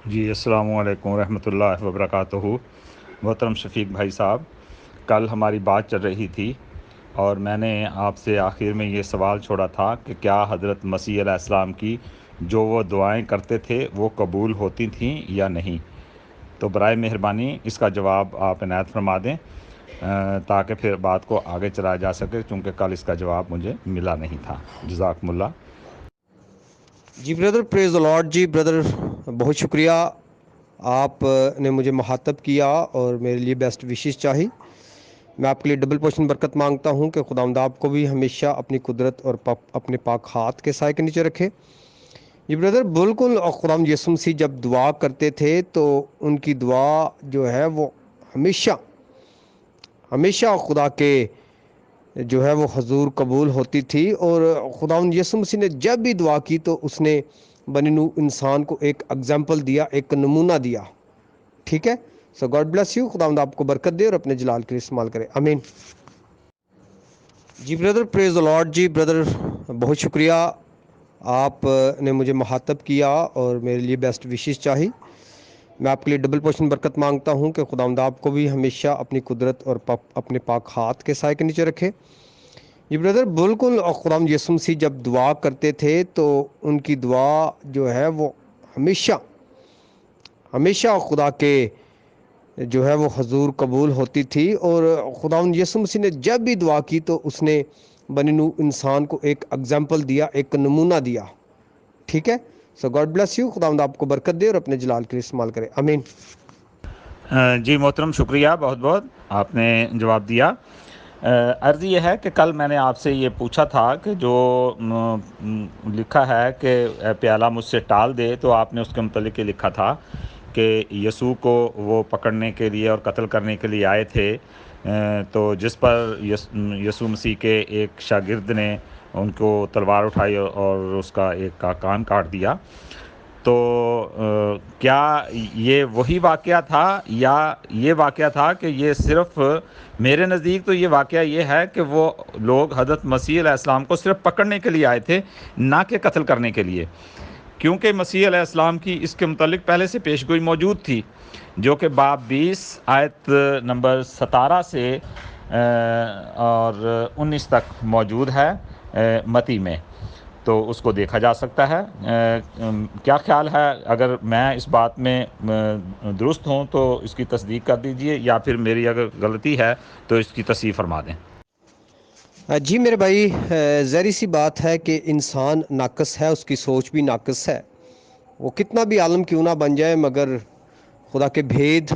جی السلام علیکم ورحمۃ اللہ وبرکاتہ۔ محترم شفیق بھائی صاحب، کل ہماری بات چل رہی تھی اور میں نے آپ سے آخر میں یہ سوال چھوڑا تھا کہ کیا حضرت مسیح علیہ السلام کی جو وہ دعائیں کرتے تھے وہ قبول ہوتی تھیں یا نہیں؟ تو برائے مہربانی اس کا جواب آپ عنایت فرما دیں تاکہ پھر بات کو آگے چلایا جا سکے، چونکہ کل اس کا جواب مجھے ملا نہیں تھا۔ جزاکم اللہ۔ جی بردر، پریز دی لارڈ۔ جی بردر، بہت شکریہ، آپ نے مجھے مخاطب کیا اور میرے لیے بیسٹ وشز چاہی۔ میں آپ کے لیے ڈبل پورشن برکت مانگتا ہوں کہ خداوند آپ کو بھی ہمیشہ اپنی قدرت اور اپنے پاک ہاتھ کے سائے کے نیچے رکھے۔ جی بردر، بالکل، خداوند یسوع مسیح جب دعا کرتے تھے تو ان کی دعا جو ہے وہ ہمیشہ خدا کے جو ہے وہ حضور قبول ہوتی تھی، اور خداوند یسوع مسیح نے جب بھی دعا کی تو اس نے بنی نوع انسان کو ایک اگزامپل دیا، ایک نمونہ دیا۔ ٹھیک ہے، سو گاڈ بلیس یو، خداوند آپ کو برکت دے اور اپنے جلال کے لیے استعمال کرے، آمین۔ جی بردر، پریز دی لارڈ۔ جی بردر، بہت شکریہ، آپ نے مجھے مخاطب کیا اور میرے لیے بیسٹ وشز چاہی۔ میں آپ کے لیے ڈبل پورشن برکت مانگتا ہوں کہ خداوند آپ کو بھی ہمیشہ اپنی قدرت اور اپنے پاک ہاتھ کے سائے کے نیچے رکھے۔ جی بردر، بالکل، خداوند یسوع مسیح جب دعا کرتے تھے تو ان کی دعا جو ہے وہ ہمیشہ خدا کے جو ہے وہ حضور قبول ہوتی تھی، اور خداوند یسوع مسیح نے جب بھی دعا کی تو اس نے بنی نوع انسان کو ایک اگزامپل دیا، ایک نمونہ دیا۔ ٹھیک ہے، سو گاڈ بلیس یو، خداوند آپ کو برکت دے اور اپنے جلال کے لیے استعمال کرے، آمین۔ جی محترم، شکریہ بہت بہت، آپ نے جواب دیا۔ عرض یہ ہے کہ کل میں نے آپ سے یہ پوچھا تھا کہ جو لکھا ہے کہ پیالہ مجھ سے ٹال دے، تو آپ نے اس کے متعلق یہ لکھا تھا کہ یسوع کو وہ پکڑنے کے لیے اور قتل کرنے کے لیے آئے تھے، تو جس پر یسوع مسیح کے ایک شاگرد نے ان کو تلوار اٹھائی اور اس کا ایک کا کان کاٹ دیا۔ تو کیا یہ وہی واقعہ تھا یا یہ واقعہ تھا کہ یہ صرف میرے نزدیک تو یہ واقعہ یہ ہے کہ وہ لوگ حضرت مسیح علیہ السلام کو صرف پکڑنے کے لیے آئے تھے، نہ کہ قتل کرنے کے لیے، کیونکہ مسیح علیہ السلام کی اس کے متعلق پہلے سے پیش گوئی موجود تھی، جو کہ باب 20 آیت نمبر 17 سے اور 19 تک موجود ہے متی میں، تو اس کو دیکھا جا سکتا ہے۔ کیا خیال ہے، اگر میں اس بات میں درست ہوں تو اس کی تصدیق کر دیجئے، یا پھر میری اگر غلطی ہے تو اس کی تصحیح فرما دیں۔ جی میرے بھائی، ظاہری سی بات ہے کہ انسان ناقص ہے، اس کی سوچ بھی ناقص ہے، وہ کتنا بھی عالم کیوں نہ بن جائے، مگر خدا کے بھید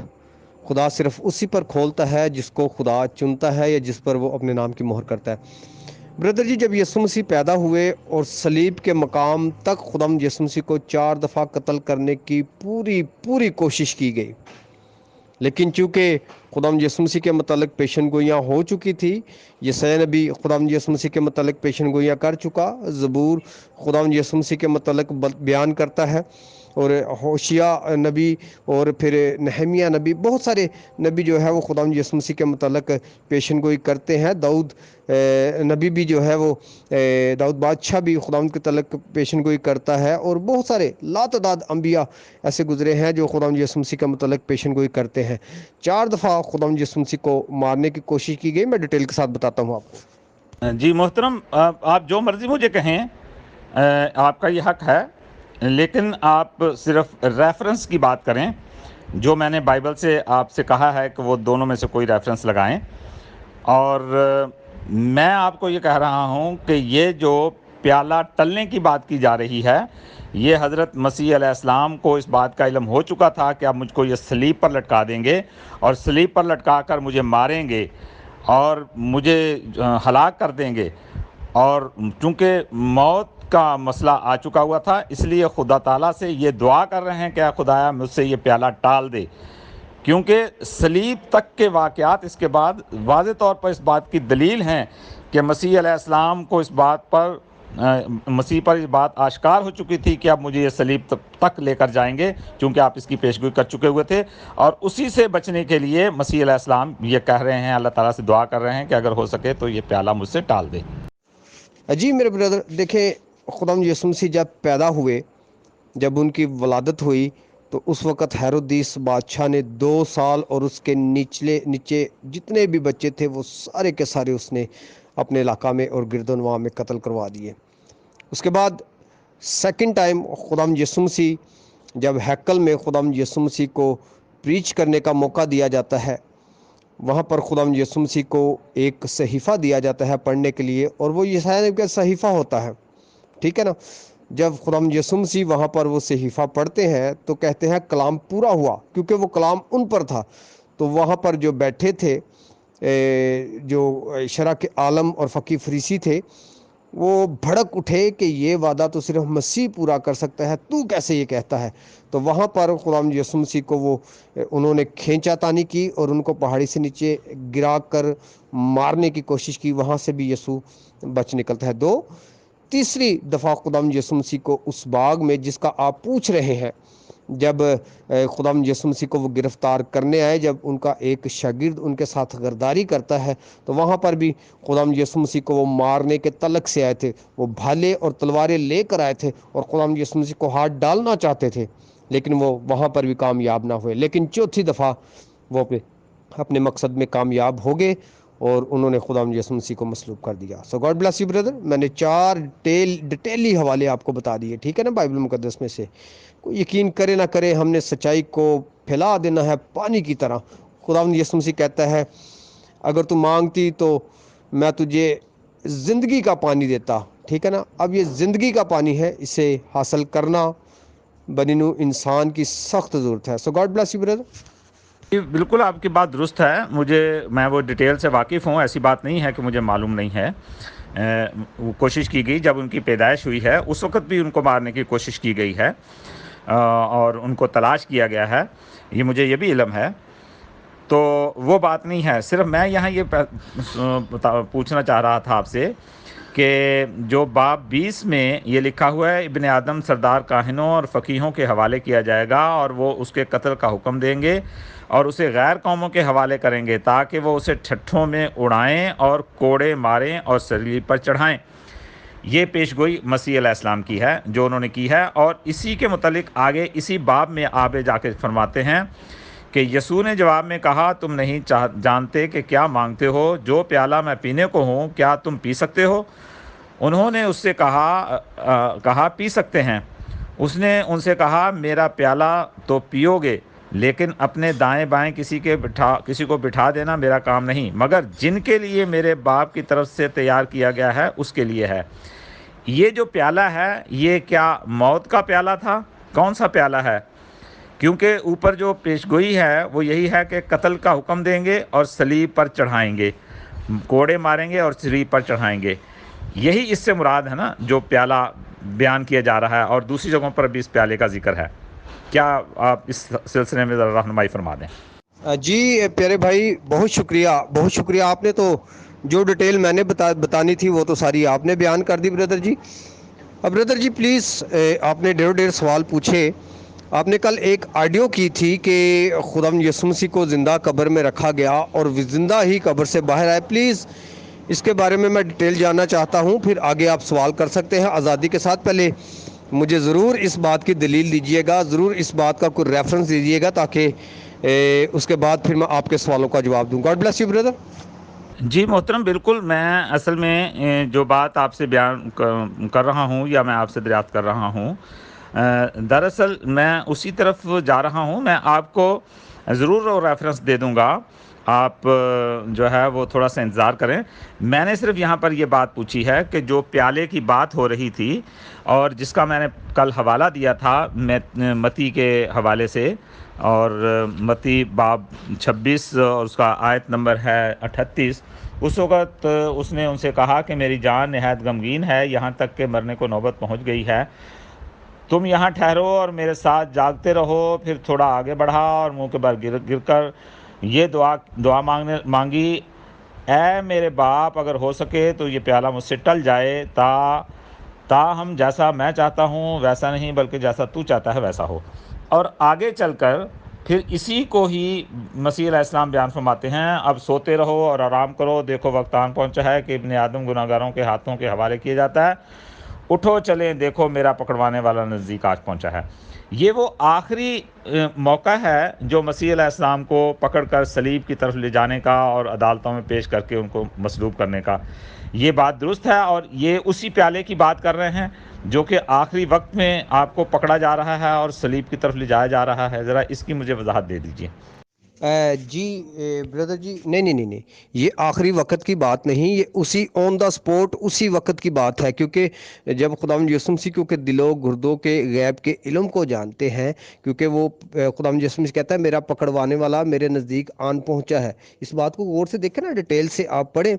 خدا صرف اسی پر کھولتا ہے جس کو خدا چنتا ہے یا جس پر وہ اپنے نام کی مہر کرتا ہے۔ بردر جی، جب یسوع مسیح پیدا ہوئے اور صلیب کے مقام تک خداوند یسوع مسیح کو 4 دفعہ قتل کرنے کی پوری کوشش کی گئی، لیکن چونکہ خداوند یسوع مسیح کے متعلق پیشن گوئیاں ہو چکی تھی، یسوع نبی خداوند یسوع مسیح کے متعلق پیشن گوئیاں کر چکا، زبور خداوند یسوع مسیح کے متعلق بیان کرتا ہے، اور ہوشیہ نبی اور پھر نہمیہ نبی، بہت سارے نبی جو ہے وہ خداوند یسوع مسیح کے متعلق پیشن گوئی کرتے ہیں۔ داؤد نبی بھی جو ہے وہ داؤد بادشاہ بھی خداوند کے تعلق پیشن گوئی کرتا ہے، اور بہت سارے لاتعداد انبیاء ایسے گزرے ہیں جو خداوند یسوع مسیح کے متعلق پیشن گوئی کرتے ہیں۔ 4 دفعہ خداوند یسوع مسیح کو مارنے کی کوشش کی گئی، میں ڈیٹیل کے ساتھ بتاتا ہوں آپ کو۔ جی محترم، آپ جو مرضی مجھے کہیں، آپ کا یہ حق ہے، لیکن آپ صرف ریفرنس کی بات کریں، جو میں نے بائبل سے آپ سے کہا ہے کہ وہ دونوں میں سے کوئی ریفرنس لگائیں، اور میں آپ کو یہ کہہ رہا ہوں کہ یہ جو پیالہ ٹلنے کی بات کی جا رہی ہے، یہ حضرت مسیح علیہ السلام کو اس بات کا علم ہو چکا تھا کہ آپ مجھ کو یہ صلیب پر لٹکا دیں گے، اور صلیب پر لٹکا کر مجھے ماریں گے اور مجھے ہلاک کر دیں گے، اور چونکہ موت کا مسئلہ آ چکا ہوا تھا، اس لیے خدا تعالیٰ سے یہ دعا کر رہے ہیں کہ اے خدایا مجھ سے یہ پیالہ ٹال دے، کیونکہ صلیب تک کے واقعات اس کے بعد واضح طور پر اس بات کی دلیل ہیں کہ مسیح علیہ السلام کو مسیح پر اس بات آشکار ہو چکی تھی کہ اب مجھے یہ صلیب تک لے کر جائیں گے، چونکہ آپ اس کی پیشگوئی کر چکے ہوئے تھے، اور اسی سے بچنے کے لیے مسیح علیہ السلام یہ کہہ رہے ہیں، اللہ تعالیٰ سے دعا کر رہے ہیں کہ اگر ہو سکے تو یہ پیالہ مجھ سے ٹال دے۔ جی میرے بردر، دیکھیں، خداوند یسوع مسیح جب پیدا ہوئے، جب ان کی ولادت ہوئی تو اس وقت ہیرودیس بادشاہ نے 2 سال اور اس کے نیچے جتنے بھی بچے تھے وہ سارے کے سارے اس نے اپنے علاقہ میں اور گرد و نواح میں قتل کروا دیے۔ اس کے بعد سیکنڈ ٹائم خداوند یسوع مسیح جب ہیکل میں خداوند یسوع مسیح کو پریچ کرنے کا موقع دیا جاتا ہے، وہاں پر خداوند یسوع مسیح کو ایک صحیفہ دیا جاتا ہے پڑھنے کے لیے، اور وہ یسایا کا صحیفہ ہوتا ہے، ٹھیک ہے نا۔ جب خداوند یسوع مسیح وہاں پر وہ صحیفہ پڑھتے ہیں تو کہتے ہیں کلام پورا ہوا، کیونکہ وہ کلام ان پر تھا۔ تو وہاں پر جو بیٹھے تھے جو شرع کے عالم اور فقیہ فریسی تھے، وہ بھڑک اٹھے کہ یہ وعدہ تو صرف مسیح پورا کر سکتا ہے، تو کیسے یہ کہتا ہے؟ تو وہاں پر خداوند یسوع مسیح کو انہوں نے کھینچا تانی کی اور ان کو پہاڑی سے نیچے گرا کر مارنے کی کوشش کی، وہاں سے بھی یسوع بچ نکلتا ہے۔ تیسری دفعہ خداوند یسوع مسیح کو اس باغ میں جس کا آپ پوچھ رہے ہیں، جب خداوند یسوع مسیح کو وہ گرفتار کرنے آئے، جب ان کا ایک شاگرد ان کے ساتھ غداری کرتا ہے، تو وہاں پر بھی خداوند یسوع مسیح کو وہ مارنے کے تلک سے آئے تھے، وہ بھالے اور تلواریں لے کر آئے تھے اور خداوند یسوع مسیح کو ہاتھ ڈالنا چاہتے تھے، لیکن وہ وہاں پر بھی کامیاب نہ ہوئے۔ لیکن چوتھی دفعہ وہ اپنے مقصد میں کامیاب ہو گئے اور انہوں نے خداوند یسوع مسیح کو مصلوب کر دیا۔ سو گاڈ بلیس یو بردر۔ میں نے 4 ڈیٹیلی حوالے آپ کو بتا دیے، ٹھیک ہے نا، بائبل مقدس میں سے۔ کوئی یقین کرے نہ کرے، ہم نے سچائی کو پھیلا دینا ہے پانی کی طرح۔ خداوند یسوع مسیح کہتا ہے اگر تو مانگتی تو میں تجھے زندگی کا پانی دیتا، ٹھیک ہے نا۔ اب یہ زندگی کا پانی ہے، اسے حاصل کرنا بنی نوع انسان کی سخت ضرورت ہے۔ So God bless you brother. بالکل آپ کی بات درست ہے، میں وہ ڈیٹیل سے واقف ہوں، ایسی بات نہیں ہے کہ مجھے معلوم نہیں ہے۔ وہ کوشش کی گئی جب ان کی پیدائش ہوئی ہے اس وقت بھی ان کو مارنے کی کوشش کی گئی ہے اور ان کو تلاش کیا گیا ہے، مجھے یہ بھی علم ہے۔ تو وہ بات نہیں ہے، صرف میں یہاں یہ پوچھنا چاہ رہا تھا آپ سے کہ جو باب 20 میں یہ لکھا ہوا ہے ابن آدم سردار کاہنوں اور فقیہوں کے حوالے کیا جائے گا اور وہ اس کے قتل کا حکم دیں گے اور اسے غیر قوموں کے حوالے کریں گے تاکہ وہ اسے ٹھٹھوں میں اڑائیں اور کوڑے ماریں اور صلیب پر چڑھائیں۔ یہ پیش گوئی مسیح علیہ السلام کی ہے جو انہوں نے کی ہے، اور اسی کے متعلق آگے اسی باب میں آگے جا کے فرماتے ہیں کہ یسوع نے جواب میں کہا تم نہیں جانتے کہ کیا مانگتے ہو، جو پیالہ میں پینے کو ہوں کیا تم پی سکتے ہو؟ انہوں نے اس سے کہا پی سکتے ہیں۔ اس نے ان سے کہا میرا پیالہ تو پیو گے، لیکن اپنے دائیں بائیں کسی کو بٹھا دینا میرا کام نہیں، مگر جن کے لیے میرے باپ کی طرف سے تیار کیا گیا ہے اس کے لیے ہے۔ یہ جو پیالہ ہے یہ کیا موت کا پیالہ تھا؟ کون سا پیالہ ہے؟ کیونکہ اوپر جو پیشگوئی ہے وہ یہی ہے کہ قتل کا حکم دیں گے اور صلیب پر چڑھائیں گے، کوڑے ماریں گے اور صلیب پر چڑھائیں گے۔ یہی اس سے مراد ہے نا جو پیالہ بیان کیا جا رہا ہے، اور دوسری جگہوں پر بھی اس پیالے کا ذکر ہے۔ کیا آپ اس سلسلے میں ذرا رہنمائی فرما دیں؟ جی پیارے بھائی، بہت شکریہ۔ آپ نے تو جو ڈیٹیل میں نے بتانی تھی وہ تو ساری آپ نے بیان کر دی بردر جی۔ اب بردر جی پلیز، آپ نے ڈیر سوال پوچھے۔ آپ نے کل ایک آڈیو کی تھی کہ خداوند یسوع مسیح کو زندہ قبر میں رکھا گیا اور زندہ ہی قبر سے باہر آئے۔ پلیز اس کے بارے میں ڈیٹیل جاننا چاہتا ہوں، پھر آگے آپ سوال کر سکتے ہیں آزادی کے ساتھ۔ پہلے مجھے ضرور اس بات کی دلیل دیجیے گا، ضرور اس بات کا کوئی ریفرنس دیجیے گا تاکہ اس کے بعد پھر میں آپ کے سوالوں کا جواب دوں۔ God bless you brother. جی محترم، بالکل، میں اصل میں جو بات آپ سے بیان کر رہا ہوں یا میں آپ سے دریافت کر رہا ہوں، دراصل میں اسی طرف جا رہا ہوں۔ میں آپ کو ضرور ریفرنس دے دوں گا، آپ جو ہے وہ تھوڑا سا انتظار کریں۔ میں نے صرف یہاں پر یہ بات پوچھی ہے کہ جو پیالے کی بات ہو رہی تھی اور جس کا میں نے کل حوالہ دیا تھا متی کے حوالے سے، اور متی باب 26 اور اس کا آیت نمبر ہے 38، اس وقت اس نے ان سے کہا کہ میری جان نہایت غمگین ہے، یہاں تک کہ مرنے کو نوبت پہنچ گئی ہے، تم یہاں ٹھہرو اور میرے ساتھ جاگتے رہو۔ پھر تھوڑا آگے بڑھا اور منہ کے بل گر کر یہ دعا مانگی، اے میرے باپ، اگر ہو سکے تو یہ پیالہ مجھ سے ٹل جائے، تاہم جیسا میں چاہتا ہوں ویسا نہیں بلکہ جیسا تو چاہتا ہے ویسا ہو۔ اور آگے چل کر پھر اسی کو ہی مسیح علیہ السلام بیان فرماتے ہیں، اب سوتے رہو اور آرام کرو، دیکھو وقت آن پہنچا ہے کہ ابن آدم گناہ گاروں کے ہاتھوں کے حوالے کیا جاتا ہے، اٹھو چلیں، دیکھو میرا پکڑوانے والا نزدیک آج پہنچا ہے۔ یہ وہ آخری موقع ہے جو مسیح علیہ السلام کو پکڑ کر صلیب کی طرف لے جانے کا اور عدالتوں میں پیش کر کے ان کو مصلوب کرنے کا۔ یہ بات درست ہے، اور یہ اسی پیالے کی بات کر رہے ہیں جو کہ آخری وقت میں آپ کو پکڑا جا رہا ہے اور صلیب کی طرف لے جایا جا رہا ہے۔ ذرا اس کی مجھے وضاحت دے دیجیے۔ جی بردر جی، نہیں، یہ آخری وقت کی بات نہیں، یہ اسی آن دا سپورٹ اسی وقت کی بات ہے، کیونکہ جب خداوند یسوع مسیح کیونکہ دلوں گردوں کے غیب کے علم کو جانتے ہیں، کیونکہ وہ خداوند یسوع مسیح کہتا ہے میرا پکڑوانے والا میرے نزدیک آن پہنچا ہے۔ اس بات کو غور سے دیکھیں نا، ڈیٹیل سے آپ پڑھیں،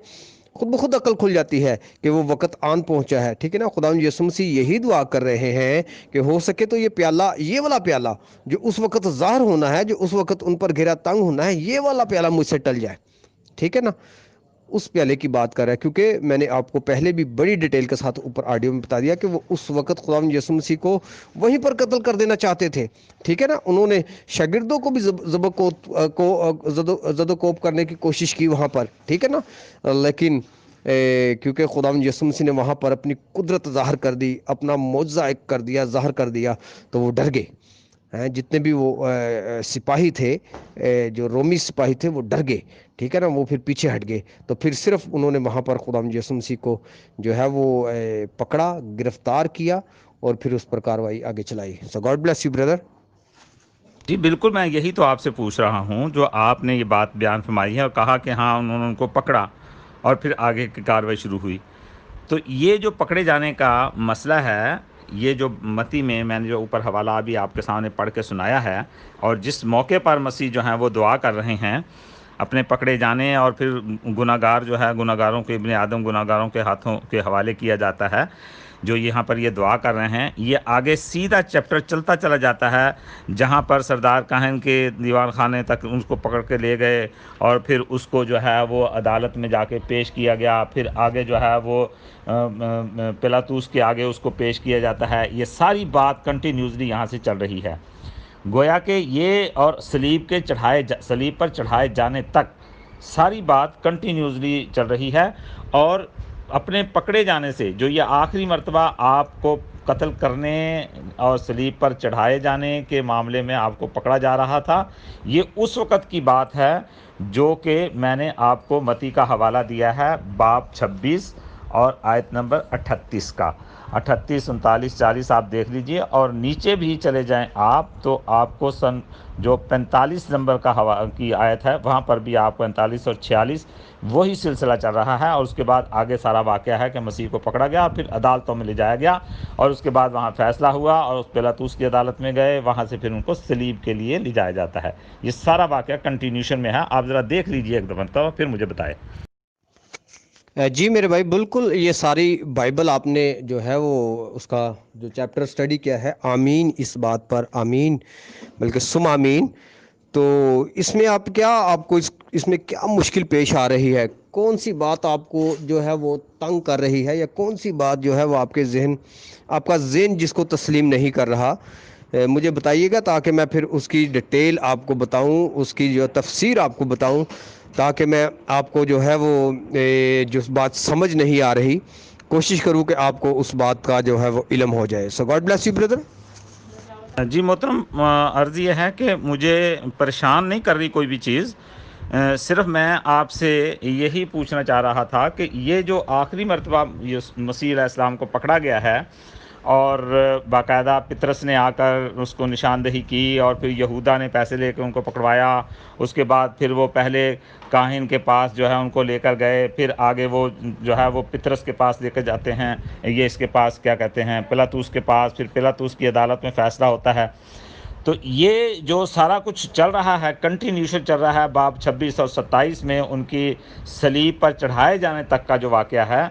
خود بخود عقل کھل جاتی ہے کہ وہ وقت آن پہنچا ہے، ٹھیک ہے نا۔ خداوند یسوع مسیح یہی دعا کر رہے ہیں کہ ہو سکے تو یہ پیالہ، یہ والا پیالہ جو اس وقت ظاہر ہونا ہے، جو اس وقت ان پر گھیرا تنگ ہونا ہے، یہ والا پیالہ مجھ سے ٹل جائے، ٹھیک ہے نا۔ اس پیالے کی بات کر رہا ہے، کیونکہ میں نے آپ کو پہلے بھی بڑی ڈیٹیل کے ساتھ اوپر آڈیو میں بتا دیا کہ وہ اس وقت خداوند یسوع مسیح کو وہیں پر قتل کر دینا چاہتے تھے، ٹھیک ہے نا۔ انہوں نے شاگردوں کو بھی زد و کوب کرنے کی کوشش کی وہاں پر، ٹھیک ہے نا، لیکن کیونکہ خداوند یسوع مسیح نے وہاں پر اپنی قدرت ظاہر کر دی، اپنا معجزہ ایک کر دیا، ظاہر کر دیا، تو وہ ڈر گئے۔ جتنے بھی وہ سپاہی تھے، جو رومی سپاہی تھے، وہ ڈر گئے، ٹھیک ہے نا، وہ پھر پیچھے ہٹ گئے۔ تو پھر صرف انہوں نے وہاں پر خداوند یسوع مسیح کو جو ہے وہ پکڑا، گرفتار کیا، اور پھر اس پر کاروائی آگے چلائی۔ So God bless you brother. جی بالکل، میں یہی تو آپ سے پوچھ رہا ہوں جو آپ نے یہ بات بیان فرمائی ہے اور کہا کہ ہاں انہوں نے ان کو پکڑا اور پھر آگے کی کاروائی شروع ہوئی۔ تو یہ جو پکڑے جانے کا مسئلہ ہے، یہ جو متی میں نے جو اوپر حوالہ ابھی آپ کے سامنے پڑھ کے سنایا ہے، اور جس موقع پر مسیح جو ہیں وہ دعا کر رہے ہیں اپنے پکڑے جانے، اور پھر گناہ گار جو ہے، گناہ گاروں کے، ابن آدم گناہ گاروں کے ہاتھوں کے حوالے کیا جاتا ہے، جو یہاں پر یہ دعا کر رہے ہیں، یہ آگے سیدھا چیپٹر چلتا چلا جاتا ہے جہاں پر سردار کاہن کے دیوان خانے تک اس کو پکڑ کے لے گئے، اور پھر اس کو جو ہے وہ عدالت میں جا کے پیش کیا گیا، پھر آگے جو ہے وہ پلاطوس کے آگے اس کو پیش کیا جاتا ہے۔ یہ ساری بات کنٹینیوسلی یہاں سے چل رہی ہے، گویا کہ یہ اور صلیب پر چڑھائے جانے تک ساری بات کنٹینیوسلی چل رہی ہے، اور اپنے پکڑے جانے سے جو یہ آخری مرتبہ آپ کو قتل کرنے اور صلیب پر چڑھائے جانے کے معاملے میں آپ کو پکڑا جا رہا تھا، یہ اس وقت کی بات ہے جو کہ میں نے آپ کو متی کا حوالہ دیا ہے، باب 26 اور آیت نمبر 38 کا، 38، 39، 40 آپ دیکھ لیجئے، اور نیچے بھی چلے جائیں آپ تو آپ کو جو 45 نمبر کی آیت ہے وہاں پر بھی آپ کو 45 اور 46 وہی سلسلہ چل رہا ہے، اور اس کے بعد آگے سارا واقعہ ہے کہ مسیح کو پکڑا گیا، پھر عدالتوں میں لے جایا گیا، اور اس کے بعد وہاں فیصلہ ہوا، اور اس پلاطوس کی عدالت میں گئے، وہاں سے پھر ان کو صلیب کے لیے لے جایا جاتا ہے۔ یہ سارا واقعہ کنٹینیوشن میں ہے، آپ ذرا دیکھ لیجئے ایک دفعہ پھر مجھے بتائیں۔ جی میرے بھائی، بالکل یہ ساری بائبل آپ نے جو ہے وہ اس کا جو چیپٹر سٹڈی کیا ہے، آمین اس بات پر، آمین، بلکہ سم آمین۔ تو اس میں آپ کو اس میں کیا مشکل پیش آ رہی ہے؟ کون سی بات آپ کو جو ہے وہ تنگ کر رہی ہے، یا کون سی بات جو ہے وہ آپ کا ذہن جس کو تسلیم نہیں کر رہا؟ مجھے بتائیے گا تاکہ میں پھر اس کی ڈیٹیل آپ کو بتاؤں، اس کی جو تفسیر آپ کو بتاؤں، تاکہ میں آپ کو جو ہے وہ جو بات سمجھ نہیں آ رہی، کوشش کروں کہ آپ کو اس بات کا جو ہے وہ علم ہو جائے۔ So God bless you brother. جی محترم، عرض یہ ہے کہ مجھے پریشان نہیں کر رہی کوئی بھی چیز، صرف میں آپ سے یہی پوچھنا چاہ رہا تھا کہ یہ جو آخری مرتبہ مسیح علیہ السلام کو پکڑا گیا ہے، اور باقاعدہ پطرس نے آ کر اس کو نشاندہی کی، اور پھر یہودا نے پیسے لے کے ان کو پکڑوایا، اس کے بعد پھر وہ پہلے کاہن کے پاس جو ہے ان کو لے کر گئے، پھر آگے وہ جو ہے وہ پطرس کے پاس لے کر جاتے ہیں، یہ اس کے پاس کیا کہتے ہیں، پلاطوس کے پاس، پھر پلاطوس کی عدالت میں فیصلہ ہوتا ہے۔ تو یہ جو سارا کچھ چل رہا ہے، کنٹینیوشن چل رہا ہے، باب 26 اور 27 میں ان کی صلیب پر چڑھائے جانے تک کا جو واقعہ ہے،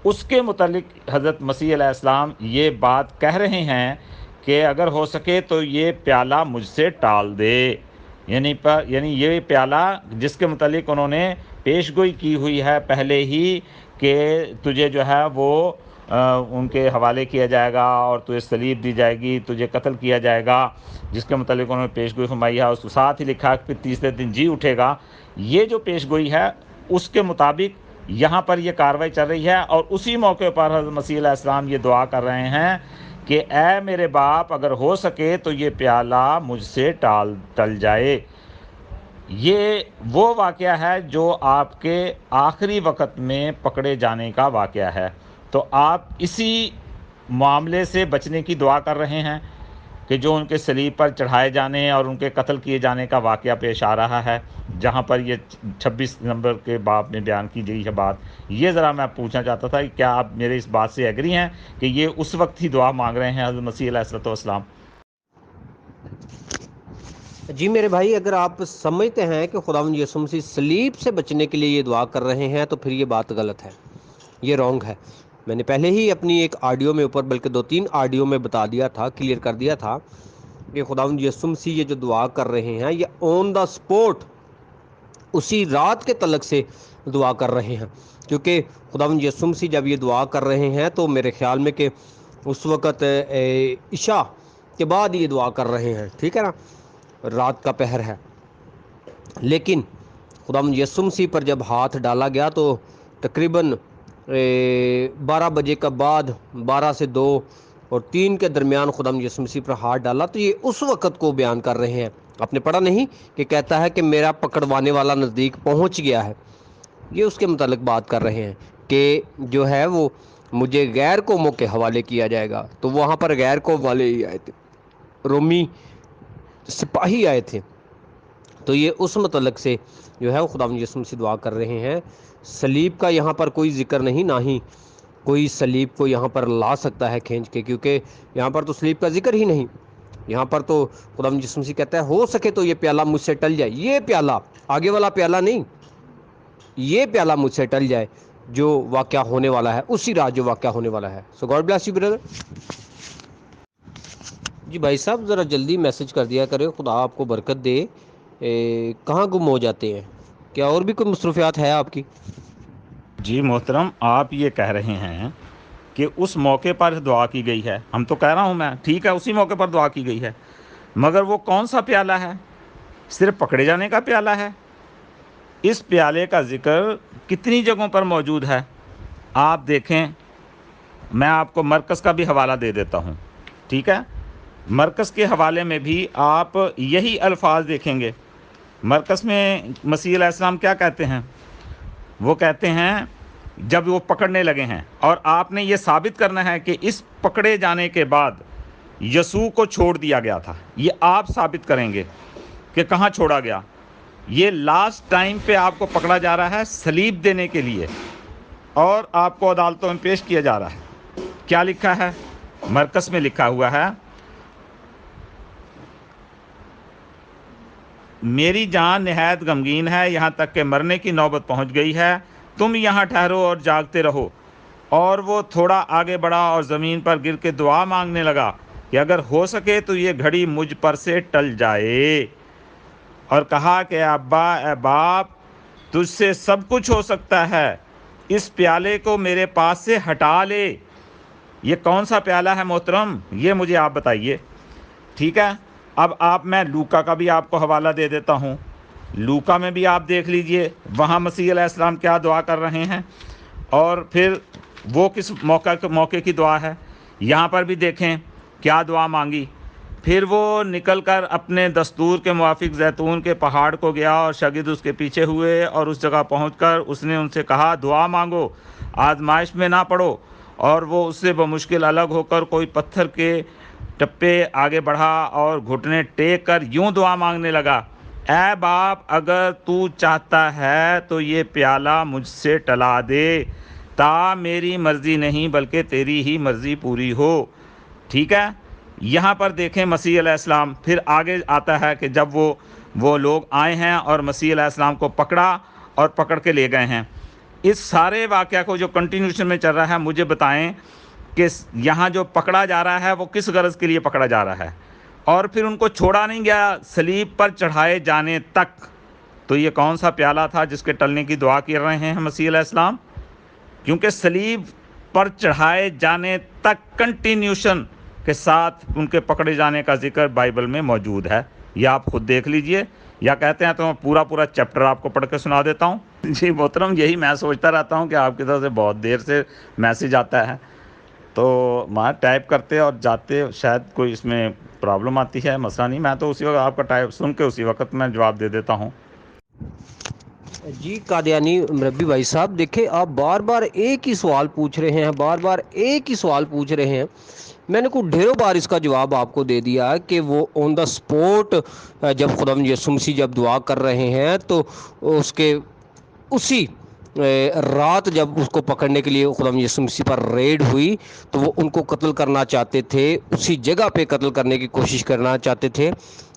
اس کے متعلق حضرت مسیح علیہ السلام یہ بات کہہ رہے ہیں کہ اگر ہو سکے تو یہ پیالہ مجھ سے ٹال دے، یعنی یہ پیالہ جس کے متعلق انہوں نے پیش گوئی کی ہوئی ہے پہلے ہی کہ تجھے جو ہے وہ ان کے حوالے کیا جائے گا، اور تجھے صلیب دی جائے گی، تجھے قتل کیا جائے گا، جس کے متعلق انہوں نے پیش گوئی فرمائی ہے، اس کے ساتھ ہی لکھا کہ پھر تیسرے دن جی اٹھے گا۔ یہ جو پیش گوئی ہے اس کے مطابق یہاں پر یہ کاروائی چل رہی ہے، اور اسی موقع پر حضرت مسیح علیہ السلام یہ دعا کر رہے ہیں کہ اے میرے باپ اگر ہو سکے تو یہ پیالہ مجھ سے ٹل جائے۔ یہ وہ واقعہ ہے جو آپ کے آخری وقت میں پکڑے جانے کا واقعہ ہے۔ تو آپ اسی معاملے سے بچنے کی دعا کر رہے ہیں کہ جو ان کے صلیب پر چڑھائے جانے اور ان کے قتل کیے جانے کا واقعہ پیش آ رہا ہے، جہاں پر یہ 26 نمبر کے باب میں بیان کی گئی ہے بات۔ یہ ذرا میں پوچھنا چاہتا تھا کہ کیا آپ میرے اس بات سے ایگری ہیں کہ یہ اس وقت ہی دعا مانگ رہے ہیں حضرت مسیح علیہ الصلوۃ والسلام؟ جی میرے بھائی، اگر آپ سمجھتے ہیں کہ خداوند یسوع مسیح صلیب سے بچنے کے لیے یہ دعا کر رہے ہیں تو پھر یہ بات غلط ہے، یہ رانگ ہے۔ میں نے پہلے ہی اپنی ایک آڈیو میں اوپر، بلکہ 2-3 آڈیو میں بتا دیا تھا، کلیئر کر دیا تھا کہ خداوند یسوع مسیح یہ جو دعا کر رہے ہیں یہ آن دا سپورٹ اسی رات کے تعلق سے دعا کر رہے ہیں، کیونکہ خداوند یسوع مسیح جب یہ دعا کر رہے ہیں تو میرے خیال میں کہ اس وقت عشاء کے بعد یہ دعا کر رہے ہیں، ٹھیک ہے نا، رات کا پہر ہے۔ لیکن خداوند یسوع مسیح پر جب ہاتھ ڈالا گیا تو تقریباً 12 بجے کا بعد 12 سے 2 اور 3 کے درمیان خداوند یسوع مسیح پر ہاتھ ڈالا، تو یہ اس وقت کو بیان کر رہے ہیں۔ آپ نے پڑھا نہیں کہ کہتا ہے کہ میرا پکڑوانے والا نزدیک پہنچ گیا ہے، یہ اس کے متعلق بات کر رہے ہیں کہ جو ہے وہ مجھے غیر قوموں کے حوالے کیا جائے گا۔ تو وہاں پر غیر قوم والے ہی آئے تھے، رومی سپاہی آئے تھے، تو یہ اس متعلق سے جو ہے خداوند یسوع مسیح دعا کر رہے ہیں۔ صلیب کا یہاں پر کوئی ذکر نہیں، نہ ہی کوئی صلیب کو یہاں پر لا سکتا ہے کھینچ کے، کیونکہ یہاں پر تو صلیب کا ذکر ہی نہیں۔ یہاں پر تو خداوند یسوع مسیح کہتا ہے ہو سکے تو یہ پیالہ مجھ سے ٹل جائے، یہ پیالہ، آگے والا پیالہ نہیں، یہ پیالہ مجھ سے ٹل جائے جو واقعہ ہونے والا ہے، اسی رات جو واقعہ ہونے والا ہے۔ So God bless you brother. جی بھائی صاحب ذرا جلدی میسج کر دیا کرے، خدا آپ کو برکت دے۔ کہاں گم ہو جاتے ہیں؟ کیا اور بھی کوئی مصروفیات ہے آپ کی؟ جی محترم، آپ یہ کہہ رہے ہیں کہ اس موقع پر دعا کی گئی ہے۔ ہم تو کہہ رہا ہوں میں، ٹھیک ہے اسی موقع پر دعا کی گئی ہے، مگر وہ کون سا پیالہ ہے؟ صرف پکڑے جانے کا پیالہ ہے؟ اس پیالے کا ذکر کتنی جگہوں پر موجود ہے؟ آپ دیکھیں، میں آپ کو مرکز کا بھی حوالہ دے دیتا ہوں، ٹھیک ہے؟ مرکز کے حوالے میں بھی آپ یہی الفاظ دیکھیں گے۔ مرکز میں مسیح علیہ السلام کیا کہتے ہیں؟ وہ کہتے ہیں جب وہ پکڑنے لگے ہیں، اور آپ نے یہ ثابت کرنا ہے کہ اس پکڑے جانے کے بعد یسوع کو چھوڑ دیا گیا تھا، یہ آپ ثابت کریں گے کہ کہاں چھوڑا گیا۔ یہ لاسٹ ٹائم پہ آپ کو پکڑا جا رہا ہے صلیب دینے کے لیے، اور آپ کو عدالتوں میں پیش کیا جا رہا ہے۔ کیا لکھا ہے؟ مرکز میں لکھا ہوا ہے، میری جان نہایت غمگین ہے، یہاں تک کہ مرنے کی نوبت پہنچ گئی ہے، تم یہاں ٹھہرو اور جاگتے رہو۔ اور وہ تھوڑا آگے بڑھا اور زمین پر گر کے دعا مانگنے لگا کہ اگر ہو سکے تو یہ گھڑی مجھ پر سے ٹل جائے، اور کہا کہ ابا، اے باپ، تجھ سے سب کچھ ہو سکتا ہے، اس پیالے کو میرے پاس سے ہٹا لے۔ یہ کون سا پیالہ ہے محترم؟ یہ مجھے آپ بتائیے، ٹھیک ہے؟ اب میں لوکا کا بھی آپ کو حوالہ دے دیتا ہوں۔ لوکا میں بھی آپ دیکھ لیجئے وہاں مسیح علیہ السلام کیا دعا کر رہے ہیں، اور پھر وہ کس موقع کی دعا ہے۔ یہاں پر بھی دیکھیں کیا دعا مانگی۔ پھر وہ نکل کر اپنے دستور کے موافق زیتون کے پہاڑ کو گیا، اور شاگرد اس کے پیچھے ہوئے، اور اس جگہ پہنچ کر اس نے ان سے کہا دعا مانگو، آزمائش میں نہ پڑو۔ اور وہ اس سے بمشکل الگ ہو کر کوئی پتھر کے ٹپے آگے بڑھا اور گھٹنے ٹیک کر یوں دعا مانگنے لگا، اے باپ، اگر تو چاہتا ہے تو یہ پیالہ مجھ سے ٹلا دے، تا میری مرضی نہیں بلکہ تیری ہی مرضی پوری ہو۔ ٹھیک ہے؟ یہاں پر دیکھیں مسیح علیہ السلام، پھر آگے آتا ہے کہ جب وہ لوگ آئے ہیں اور مسیح علیہ السلام کو پکڑا اور پکڑ کے لے گئے ہیں۔ اس سارے واقعہ کو جو کنٹینیوشن میں چل رہا ہے، مجھے بتائیں کہ یہاں جو پکڑا جا رہا ہے وہ کس غرض کے لیے پکڑا جا رہا ہے؟ اور پھر ان کو چھوڑا نہیں گیا صلیب پر چڑھائے جانے تک۔ تو یہ کون سا پیالہ تھا جس کے ٹلنے کی دعا کر رہے ہیں مسیح علیہ السلام؟ کیونکہ صلیب پر چڑھائے جانے تک کنٹینیوشن کے ساتھ ان کے پکڑے جانے کا ذکر بائبل میں موجود ہے، یہ آپ خود دیکھ لیجئے، یا کہتے ہیں تو میں پورا چیپٹر آپ کو پڑھ کے سنا دیتا ہوں۔ جی محترم، یہی میں سوچتا رہتا ہوں کہ آپ کی طرف سے بہت دیر سے میسج آتا ہے۔ تو وہاں ٹائپ کرتے اور جاتے شاید کوئی اس میں پرابلم آتی ہے، مسئلہ نہیں، میں تو اسی وقت آپ کا ٹائپ سن کے اسی وقت میں جواب دے دیتا ہوں۔ جی قادیانی مربی بھائی صاحب، دیکھیں آپ بار بار ایک ہی سوال پوچھ رہے ہیں، بار بار ایک ہی سوال پوچھ رہے ہیں۔ میں نے کو ڈھیروں بار اس کا جواب آپ کو دے دیا کہ وہ آن دا سپورٹ جب خداوند یسوع مسیح جب دعا کر رہے ہیں تو اس کے اسی رات جب اس کو پکڑنے کے لیے خداوند یسوع مسیح پر ریڈ ہوئی تو وہ ان کو قتل کرنا چاہتے تھے، اسی جگہ پہ قتل کرنے کی کوشش کرنا چاہتے تھے،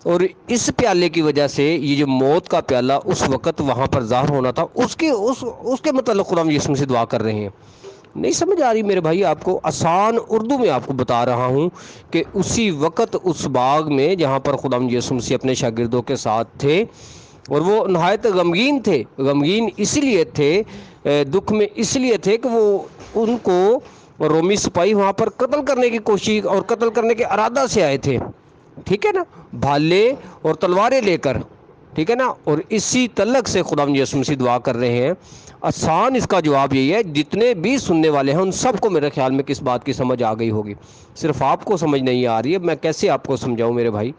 اور اس پیالے کی وجہ سے یہ جو موت کا پیالہ اس وقت وہاں پر ظاہر ہونا تھا، اس کے متعلق خداوند یسوع مسیح دعا کر رہے ہیں۔ نہیں سمجھ آ رہی میرے بھائی؟ آپ کو آسان اردو میں آپ کو بتا رہا ہوں کہ اسی وقت اس باغ میں جہاں پر خداوند یسوع مسیح اپنے شاگردوں کے ساتھ تھے، اور وہ نہایت غمگین تھے، غمگین اس لیے تھے، دکھ میں اس لیے تھے کہ وہ ان کو رومی سپاہی وہاں پر قتل کرنے کی کوشش اور قتل کرنے کے ارادہ سے آئے تھے، ٹھیک ہے نا، بھالے اور تلواریں لے کر، ٹھیک ہے نا، اور اسی تعلق سے خداوند یسوع مسیح دعا کر رہے ہیں۔ آسان اس کا جواب یہی ہے، جتنے بھی سننے والے ہیں ان سب کو میرے خیال میں کس بات کی سمجھ آ گئی ہوگی، صرف آپ کو سمجھ نہیں آ رہی ہے۔ میں کیسے آپ کو سمجھاؤں میرے بھائی؟